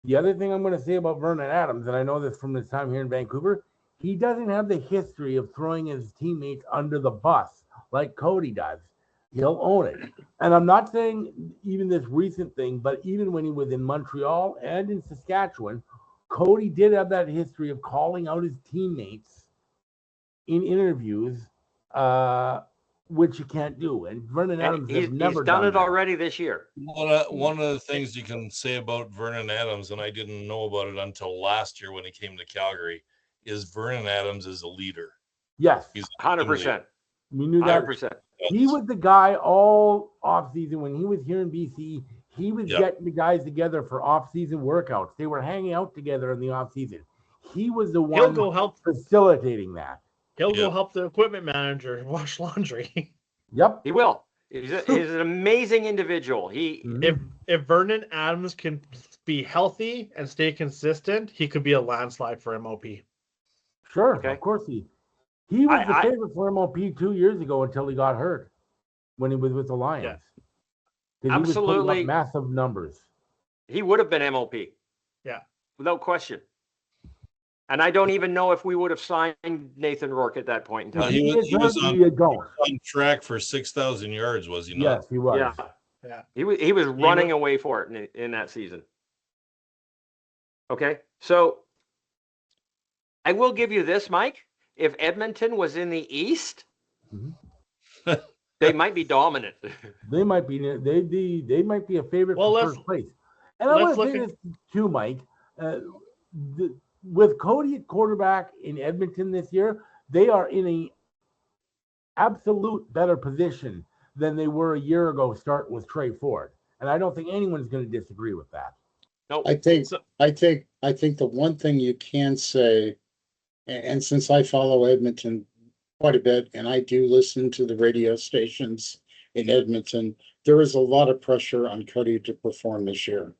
The other thing I'm going to say about Vernon Adams, and I know this from his time here in Vancouver, he doesn't have the history of throwing his teammates under the bus like Cody does. He'll own it. And I'm not saying even this recent thing, but even when he was in Montreal and in Saskatchewan, Cody did have that history of calling out his teammates in interviews, which you can't do. And Vernon Adams has never done it already this year. One of the things you can say about Vernon Adams, and I didn't know about it until last year when he came to Calgary, is Vernon Adams is a leader. Yes. He's 100%. We knew that. 100%. He was the guy all offseason when he was here in BC. He was getting the guys together for off-season workouts. They were hanging out together in the off-season. He was the one facilitating that. He'll go help the equipment manager wash laundry. Yep. He will. He's an amazing individual. If Vernon Adams can be healthy and stay consistent, he could be a landslide for MOP. Sure, Okay. of course he was the I favorite for MLP 2 years ago until he got hurt when he was with the Lions. Because he was putting up absolutely, massive numbers. he would have been MLP. Yeah. Without question. And I don't even know if we would have signed Nathan Rourke at that point in If time. he gets hurt, he you don't. on track for 6,000 yards, was he not? Yes, he was. Yeah. Yeah. He was running away for it in that season. Okay. So I will give you this, Mike. If Edmonton was in the East, they might be dominant. They might be they might be a favorite for first place. And I want to say this too, Mike. With Cody at quarterback in Edmonton this year, they are in a absolute better position than they were a year ago, starting with Trey Ford. And I don't think anyone's going to disagree with that. No, I think the one thing you can say, and since I follow Edmonton quite a bit, and I do listen to the radio stations in Edmonton, there is a lot of pressure on Cody to perform this year.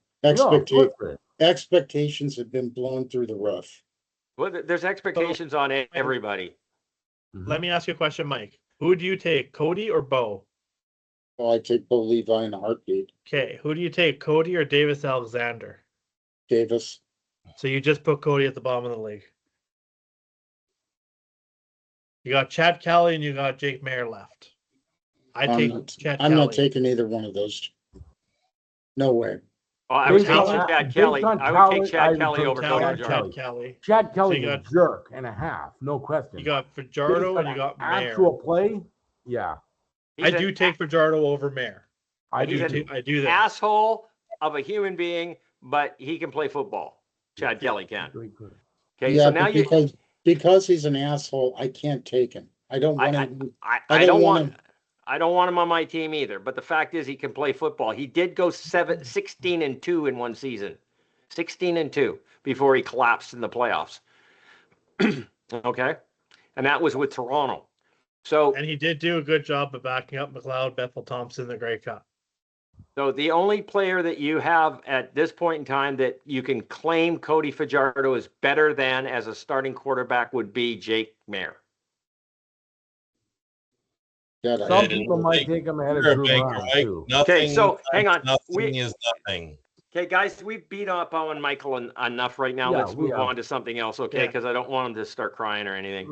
Expectations have been blown through the roof. Well, there's expectations on everybody. Let me ask you a question, Mike. Who do you take, Cody or Bo? Well, I take Bo Levi in a heartbeat. Okay, who do you take, Cody or Davis Alexander? Davis. So you just put Cody at the bottom of the league. You got Chad Kelly and you got Jake Mayer left. I'm not taking either one of those two. No way. Oh, I would take Chad Kelly. I would take Chad Kelly over Cody Kelly. Chad Kelly's a jerk and a half, no question. You got Fajardo and you got Mayer. Actual play, yeah. I do take Fajardo over Mayer. I do that. Asshole of a human being, but he can play football. Chad Kelly can. Okay, yeah, so now because he's an asshole, I can't take him. I don't want him. I don't want him on my team either. But the fact is, he can play football. He did go 16-2 in one season, 16-2 before he collapsed in the playoffs. Okay, and that was with Toronto. So and he did do a good job of backing up McLeod, Bethel Thompson in the Grey Cup. So the only player that you have at this point in time that you can claim Cody Fajardo is better than as a starting quarterback would be Jake Mayer. Some people might take him ahead of Drew Brown too. Okay, so hang on. Nothing is nothing. Okay, guys, we've beat up on Michael enough right now. Let's move on to something else, okay? Because I don't want him to start crying or anything.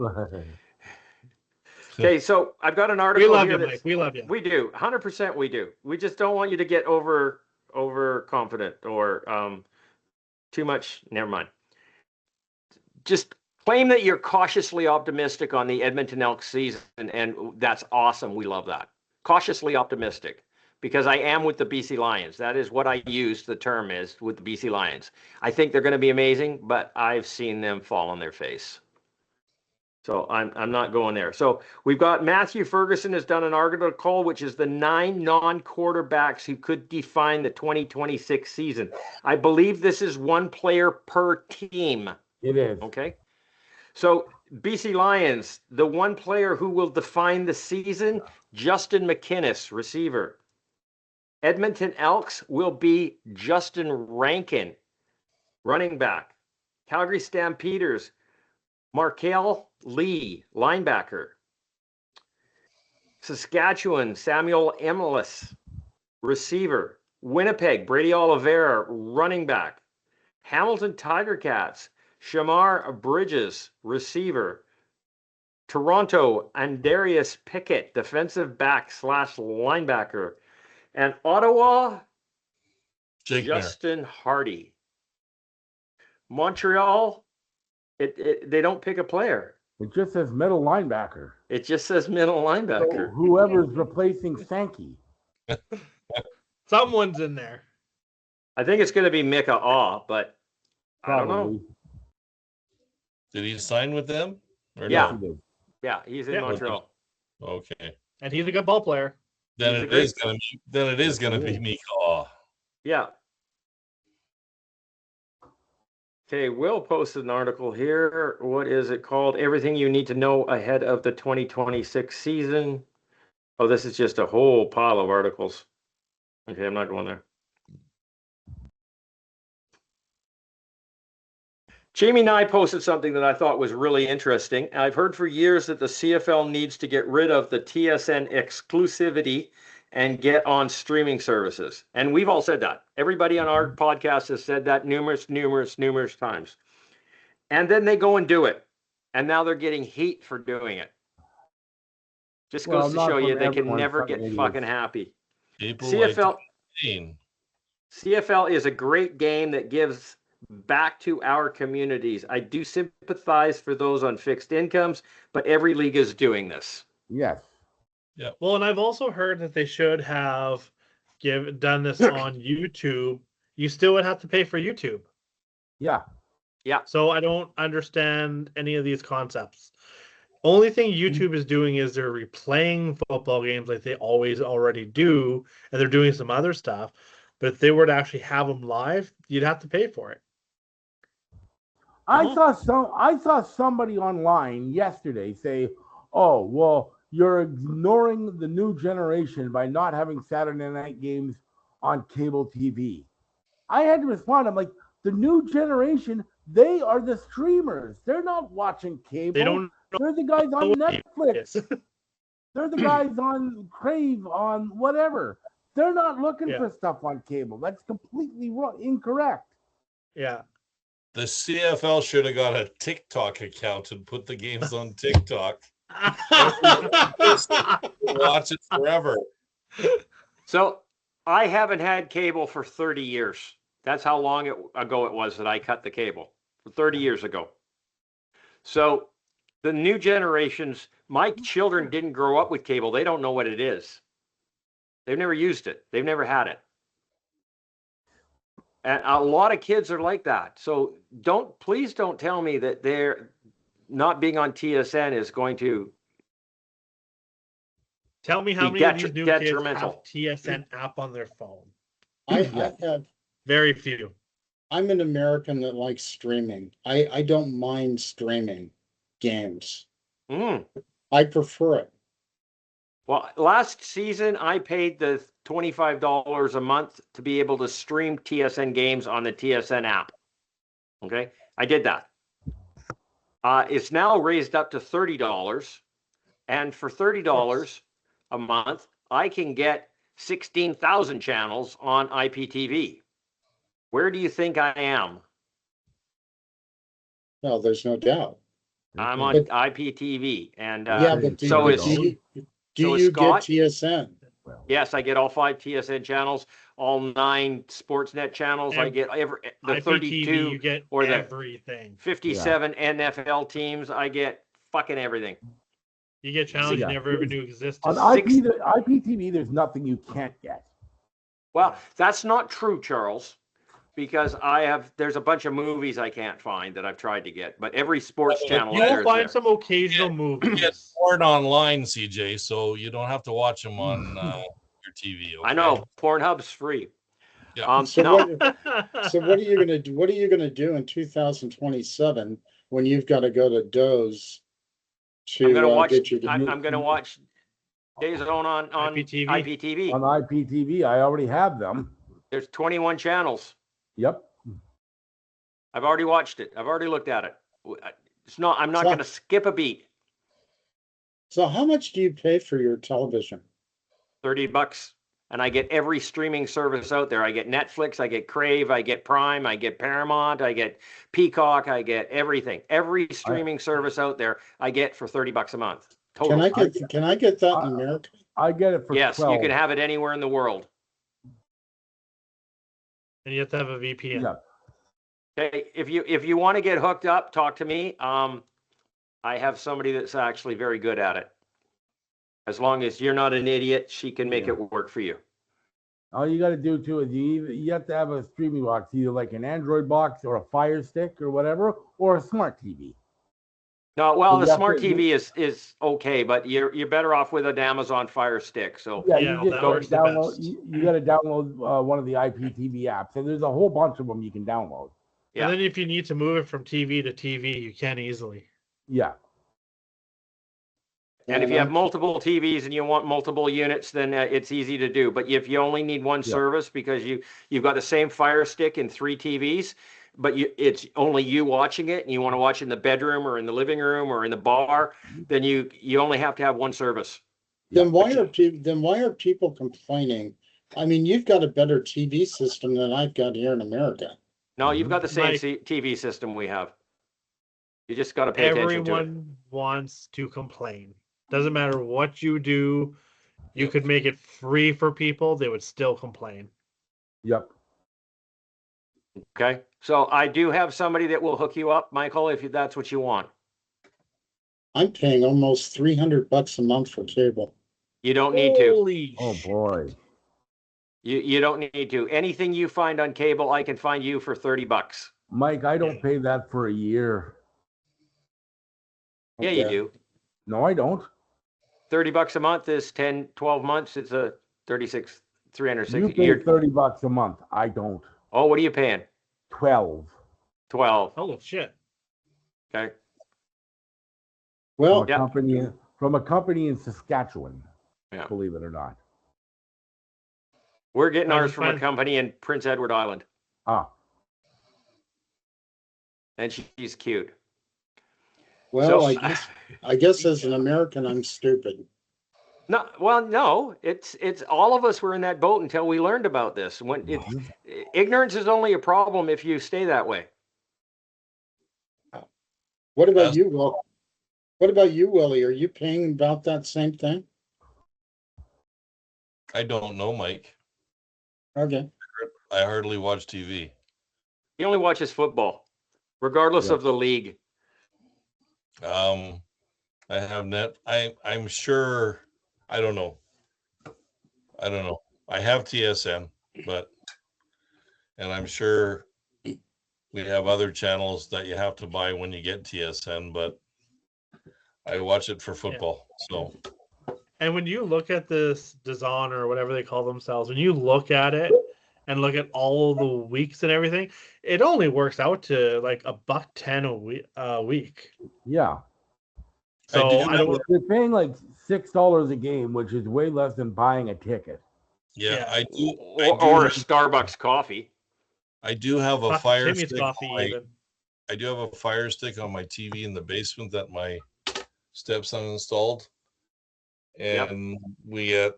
Okay, so I've got an article here. We love you, Mike. We love you. We do. 100% we do. We just don't want you to get overconfident or too much. Never mind. Just claim that you're cautiously optimistic on the Edmonton Elks season, and that's awesome. We love that. Cautiously optimistic, because I am with the BC Lions. That is what I use, the term is, with the BC Lions. I think they're going to be amazing, but I've seen them fall on their face. So I'm not going there. So we've got Matthew Ferguson has done an article, which is the 9 non-quarterbacks who could define the 2026 season. I believe this is one player per team. It is. Okay. So BC Lions, the one player who will define the season, Justin McInnis, receiver. Edmonton Elks will be Justin Rankin, running back. Calgary Stampeders, Markel Lee, linebacker. Saskatchewan, Samuel Emilus, receiver. Winnipeg, Brady Oliveira, running back. Hamilton Tiger Cats, Shamar Bridges, receiver. Toronto, Andarius Pickett, defensive back / linebacker. And Ottawa, Justin Hardy. Montreal, they don't pick a player. It just says middle linebacker. It just says middle linebacker. So whoever's replacing Sankey. Someone's in there. I think it's going to be Micah Awe, but probably. I don't know. Did he sign with them? Or no? Yeah, he's in Montreal. Okay. And he's a good ball player. Then it is going to be Micah Awe. Yeah. Okay, Will posted an article here. What is it called? Everything you need to know ahead of the 2026 season. Oh, this is just a whole pile of articles. Okay, I'm not going there. Jamie Nye posted something that I thought was really interesting. I've heard for years that the CFL needs to get rid of the TSN exclusivity and get on streaming services. And we've all said that. Everybody on our podcast has said that numerous times. And then they go and do it. And now they're getting heat for doing it. Just goes to show you they can never get fucking happy. CFL is a great game that gives back to our communities. I do sympathize for those on fixed incomes, but every league is doing this. Yes. Yeah. Well, and I've also heard that they should have done this on YouTube. You still would have to pay for YouTube. Yeah. Yeah. So I don't understand any of these concepts. Only thing YouTube is doing is they're replaying football games like they always already do, and they're doing some other stuff. But if they were to actually have them live, you'd have to pay for it. I saw somebody online yesterday say, "Oh, well, you're ignoring the new generation by not having Saturday night games on cable TV." I had to respond. I'm like, the new generation, they are the streamers. They're not watching cable. They don't. They're the guys on Netflix. They're the guys on Crave, on whatever. They're not looking for stuff on cable. That's completely wrong, incorrect. Yeah. The CFL should have got a TikTok account and put the games on TikTok. Watch it forever. So I haven't had cable for 30 years. That's how long ago it was that I cut the cable, 30 years ago. So the new generations, my children didn't grow up with cable. They don't know what it is. They've never used it. They've never had it. And a lot of kids are like that. So please don't tell me that they're not being on TSN is going to tell me how many of these new kids have TSN app on their phone. I have very few. I'm an American that likes streaming. I don't mind streaming games. I prefer it. Well, last season I paid the $25 a month to be able to stream TSN games on the TSN app. Okay, I did that. It's now raised up to $30, and for $30 a month, I can get 16,000 channels on IPTV. Where do you think I am? No, there's no doubt. I'm on IPTV, and but do you get TSN? Yes, I get all 5 TSN channels, all 9 Sportsnet channels. And I get the IPTV, 32 you get or the everything. 57 NFL teams. I get fucking everything. You get channels you never even knew existed. On IPTV, there's nothing you can't get. Well, that's not true, Charles, because there's a bunch of movies I can't find that I've tried to get, but every sports channel you'll find some occasional movies. You get porn online, CJ, so you don't have to watch them on your TV. Okay? I know Pornhub's free. Yeah. So what are you gonna do? What are you gonna do in 2027 when you've got to go to Doze to I'm gonna watch. get your? I'm gonna watch Days on IPTV. On IPTV, I already have them. There's 21 channels. Yep. I've already watched it. I've already looked at it. I'm not going to skip a beat. So how much do you pay for your television? $30, and I get every streaming service out there. I get Netflix, I get Crave, I get Prime, I get Paramount, I get Peacock, I get everything. Every streaming service out there, I get for $30 a month. Total. Can I get that in America? I get it for yes, 12. you can have it anywhere in the world. And you have to have a VPN. Yeah. Okay, if you want to get hooked up, talk to me. I have somebody that's actually very good at it. As long as you're not an idiot, she can make it work for you. All you got to do too is you have to have a streaming box, either like an Android box or a Fire Stick or whatever, or a smart TV. No, well, the smart TV is okay, but you're better off with an Amazon Fire Stick. So you got to download one of the IPTV apps, and there's a whole bunch of them you can download. Yeah. And then if you need to move it from TV to TV, you can easily. Yeah. And if you have multiple TVs and you want multiple units, then it's easy to do. But if you only need one service because you've got the same Fire Stick and 3 TVs, but it's only you watching it, and you want to watch in the bedroom or in the living room or in the bar, then you only have to have one service. Then why are people complaining? I mean, you've got a better TV system than I've got here in America. No, you've got the same Mike, TV system we have. You just got to pay attention to it. everyone wants to complain. Doesn't matter what you do. You could make it free for people, they would still complain. Yep. Okay, so I do have somebody that will hook you up, Michael, if that's what you want. I'm paying almost $300 a month for cable. You don't need to. Holy Oh boy. You don't need to. Anything you find on cable, I can find you for $30. Mike, I don't pay that for a year. Yeah, you Okay. do. No, I don't. $30 a month is 10, 12 months. It's a 36, You 360. pay $30 a month. I don't. Oh, what are you paying? 12. 12. Oh shit. Okay. Well, From a company in Saskatchewan. Yeah. Believe it or not. We're getting I ours just from a find- company in Prince Edward Island, Ah, and she's cute. well, So- I guess as an American, I'm stupid. No, well, no, it's all of us were in that boat until we learned about this. When ignorance is only a problem if you stay that way. What about you, Will? What about you, Willie? Are you paying about that same thing? I don't know, Mike. Okay. I hardly watch TV. He only watches football, regardless Yeah. of the league. I have I'm sure. I don't know. I have TSN, and I'm sure we have other channels that you have to buy when you get TSN, but I watch it for football. So And when you look at this DAZN or whatever they call themselves, when you look at it and look at all the weeks and everything, it only works out to like $1.10 a week. yeah. So I don't. They're paying like $6 a game, which is way less than buying a ticket. yeah, Yeah. Or a Starbucks coffee. I do have a Fuck fire Timmy's stick. coffee even. I do have a fire stick on my TV in the basement that my stepson installed. Yep. And we get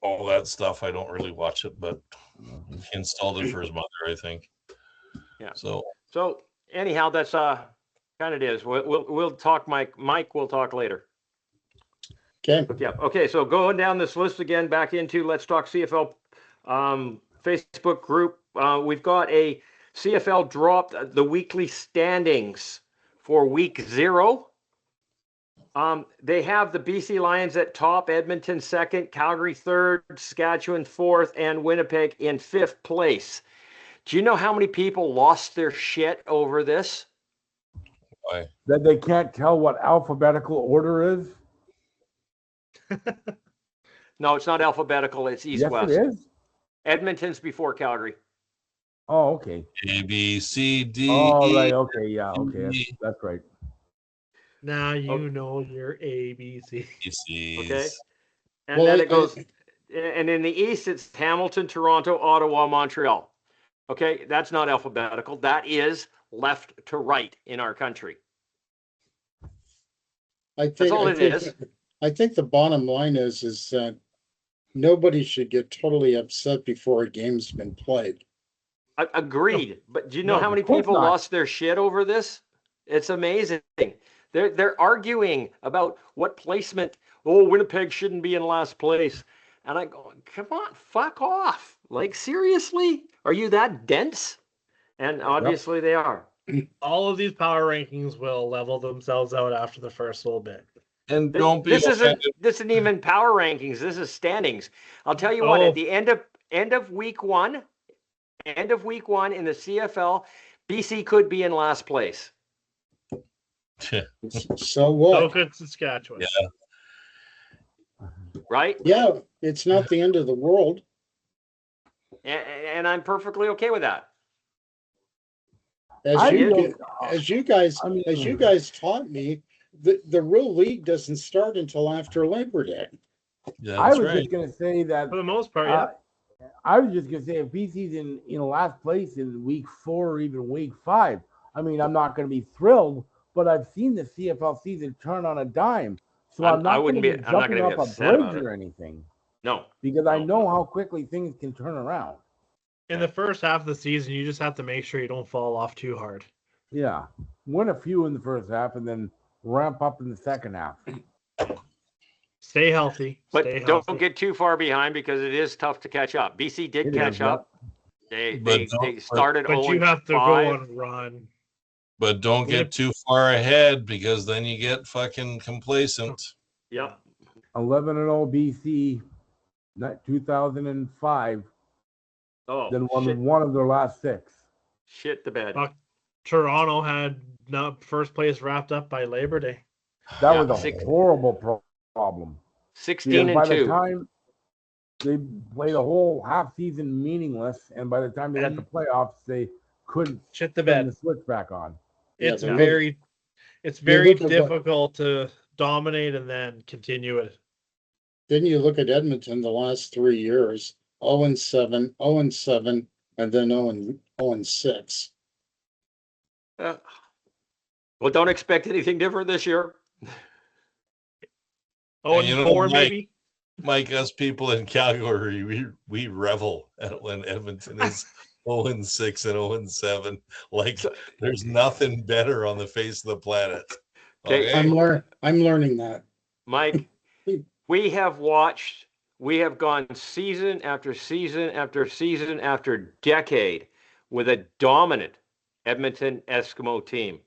all that stuff. I don't really watch it, but he installed it for his mother, I think. Yeah. So anyhow, that's kind of it is. We'll talk, Mike. Mike, we'll talk later. Okay. Yeah. Okay. So going down this list again, back into Let's Talk CFL Facebook group. We've got a CFL dropped the weekly standings for week 0. They have the BC Lions at top, Edmonton second, Calgary third, Saskatchewan fourth, and Winnipeg in 5th place. Do you know how many people lost their shit over this? why? That they can't tell what alphabetical order is? No, it's not alphabetical. It's east-west. Yes, it is. Edmonton's before Calgary. Oh, okay. A B C D. Oh, E, right. Okay. Yeah. Okay. E, That's right. Now you Okay. know your ABC. Cs. Okay. And Well, then it goes, and in the east, it's Hamilton, Toronto, Ottawa, Montreal. Okay, that's not alphabetical. That is left to right in our country. That's all it is. I think the bottom line is that nobody should get totally upset before a game's been played. Agreed. But do you know No, how many of course people not. lost their shit over this? It's amazing. They're arguing about what placement. Oh, Winnipeg shouldn't be in last place. And I go, come on, fuck off. Like, seriously? Are you that dense? And obviously they are. All of these power rankings will level themselves out after the first little bit. And don't be This offended. isn't even power rankings. This is standings. I'll tell you what, Oh. at the end of week one in the CFL, BC could be in last place. So So what? could Saskatchewan. Yeah. Right? Yeah, it's not the end of the world. And I'm perfectly okay with that. As I you don't- as you guys taught me, the real league doesn't start until after Labor Day. Yeah, I that's was right. just going to say that For the most part, yeah. I was just gonna say if BC's in last place in week 4 or even week 5, I mean I'm not gonna be thrilled, but I've seen the CFL season turn on a dime. So I'm I not gonna wouldn't be be. I'm not jumping going to be off a upset about bridge it. or anything No, because I no, know no. how quickly things can turn around. In the first half of the season, you just have to make sure you don't fall off too hard. Yeah. Win a few in the first half and then ramp up in the second half. Stay healthy. But Stay don't healthy. get too far behind because it is tough to catch up. BC did It catch is, yeah. up. They But they started But 0 you and have to 5. go on a run. But don't get too far ahead because then you get fucking complacent. Yep. 11-0 BC, not 2005. Oh, Then won shit, one of their last 6. shit the bed. Toronto had first place wrapped up by Labor Day. That Yeah, was a horrible problem. 16 Because by and the 2. time they played a whole half season meaningless, and by the time they got to playoffs, they couldn't Shit the turn bed. the switch back on. Yeah, It's they very you look at what- difficult to dominate and then continue it. Then you look at Edmonton the last 3 years, 0-7, 0-7, and then 0-6. Well, don't expect anything different this year. Oh, And and you know, 4 maybe. Mike, us people in Calgary, we revel at when Edmonton is 0-6 and 0-7. Like there's nothing better on the face of the planet. Okay. Okay. I'm learning that. Mike, we have gone season after season after season after decade with a dominant Edmonton Eskimo team.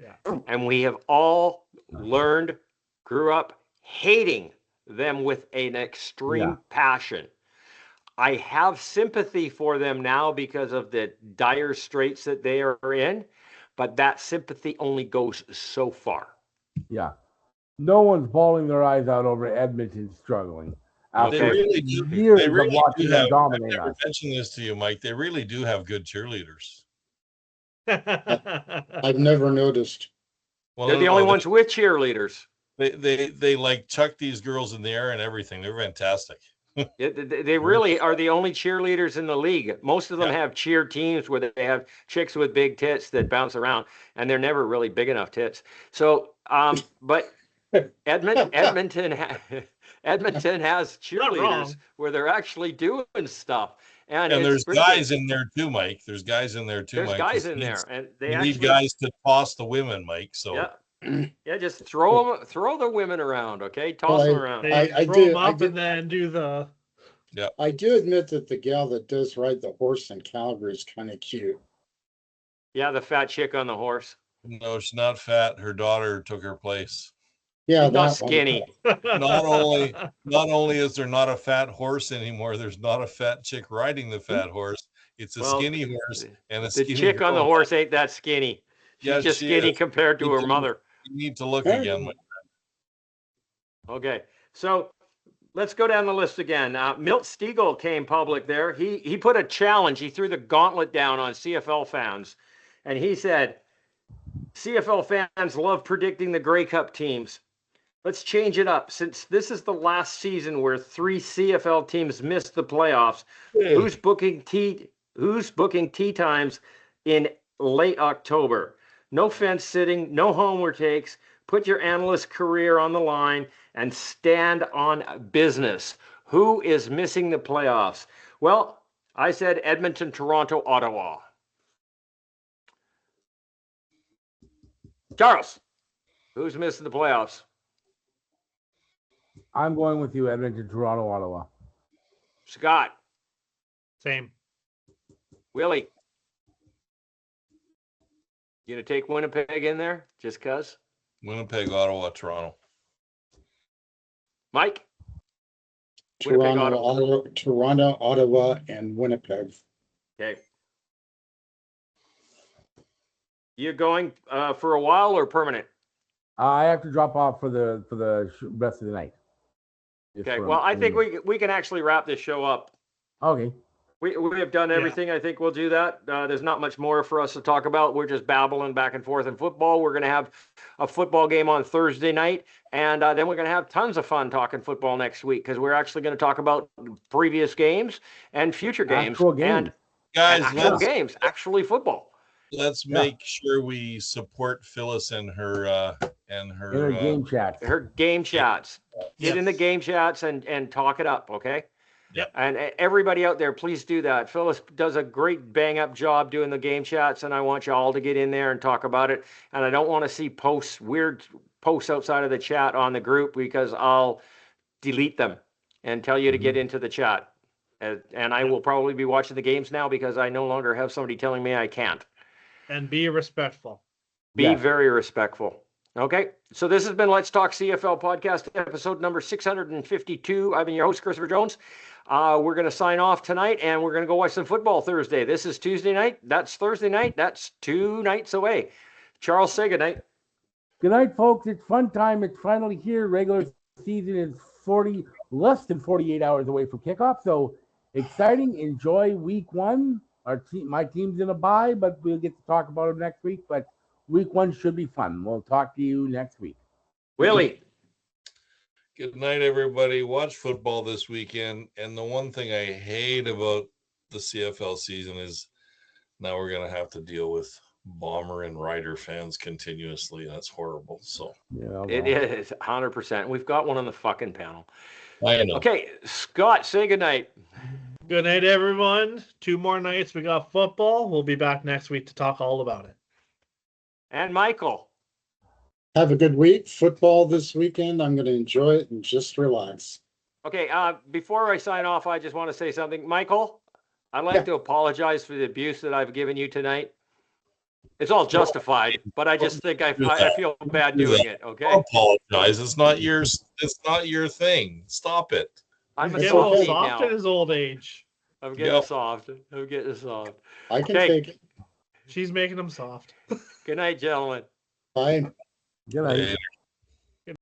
Yeah. And we have all grew up hating them with an extreme passion. I have sympathy for them now because of the dire straits that they are in, but that sympathy only goes so far. Yeah. No one's bawling their eyes out over Edmonton struggling. After They really do. years They really of watching do them have. dominate I've never us. mentioned this to you, Mike. They really do have good cheerleaders. I've never noticed. Well, They're the only ones with cheerleaders. They like chuck these girls in the air and everything. They're fantastic. They really are the only cheerleaders in the league. Most of them have cheer teams where they have chicks with big tits that bounce around, and they're never really big enough tits. So, but Edmonton has cheerleaders where they're actually doing stuff, and there's guys in there too, Mike. There's guys in there too, There's Mike. guys in there, and they need actually guys to toss the women, Mike. So yeah, just throw the women around, okay? Toss them around. I throw them up and then do the. Yeah, I do admit that the gal that does ride the horse in Calgary is kind of cute. Yeah, the fat chick on the horse. No, she's not fat. Her daughter took her place. Yeah, She's not that skinny. Not only is there not a fat horse anymore, there's not a fat chick riding the fat horse. It's a skinny horse and a skinny The chick on the horse ain't that skinny. She's just skinny compared to her mother. You need to look again, my friend. Okay, so let's go down the list again. Milt Stegall came public there. He put a challenge. He threw the gauntlet down on CFL fans, and he said, CFL fans love predicting the Grey Cup teams. Let's change it up. Since this is the last season where 3 CFL teams missed the playoffs, who's booking tee times in late October? No fence sitting, no homer takes. Put your analyst career on the line and stand on business. Who is missing the playoffs? Well, I said Edmonton, Toronto, Ottawa. Charles, who's missing the playoffs? I'm going with you, Edmonton, Toronto, Ottawa. Scott. Same. Willie. You gonna take Winnipeg in there just cause? Winnipeg, Ottawa, Toronto. Mike? Toronto, Ottawa, and Winnipeg. Okay. You going for a while or permanent? I have to drop off for the rest of the night. Okay. Well, I think we can actually wrap this show up. Okay. We have done everything. I think we'll do that. There's not much more for us to talk about. We're just babbling back and forth in football. We're going to have a football game on Thursday night, and then we're going to have tons of fun talking football next week because we're actually going to talk about previous games and future games, Actual games. and Guys, actual games, actually football. let's make sure we support Phyllis and her In her game chat. Her game chats. Get in the game chats and talk it up, okay? Yep. And everybody out there, please do that. Phyllis does a great bang up job doing the game chats, and I want you all to get in there and talk about it. And I don't want to see weird posts outside of the chat on the group because I'll delete them and tell you to get into the chat. And I will probably be watching the games now because I no longer have somebody telling me I can't. And be respectful. Be very respectful. Okay, so this has been Let's Talk CFL podcast, episode number 652. I've been your host, Christopher Jones. We're going to sign off tonight, and we're going to go watch some football Thursday. This is Tuesday night. That's Thursday night. That's 2 nights away. Charles, say good night. Good night, folks. It's fun time. It's finally here. Regular season is less than 48 hours away from kickoff. So exciting. Enjoy week one. My team's in a bye, but we'll get to talk about it next week. But week one should be fun. We'll talk to you next week. Willie. Good night, everybody. Watch football this weekend. And the one thing I hate about the CFL season is now we're going to have to deal with Bomber and Rider fans continuously. That's horrible. So it is 100%. We've got one on the fucking panel. I know. Okay, Scott, say good night. Good night, everyone. 2 more nights. We got football. We'll be back next week to talk all about it. And Michael. Have a good week. Football this weekend. I'm going to enjoy it and just relax. Okay, before I sign off, I just want to say something. Michael, I'd like to apologize for the abuse that I've given you tonight. It's all justified, but I just think I feel bad doing it, okay? Don't apologize. It's not your thing. Stop it. I'm getting a little soft soft in his old age. I'm getting soft. I'm getting soft. I can take it. She's making him soft. Good night, gentlemen. Bye. Good night. Later.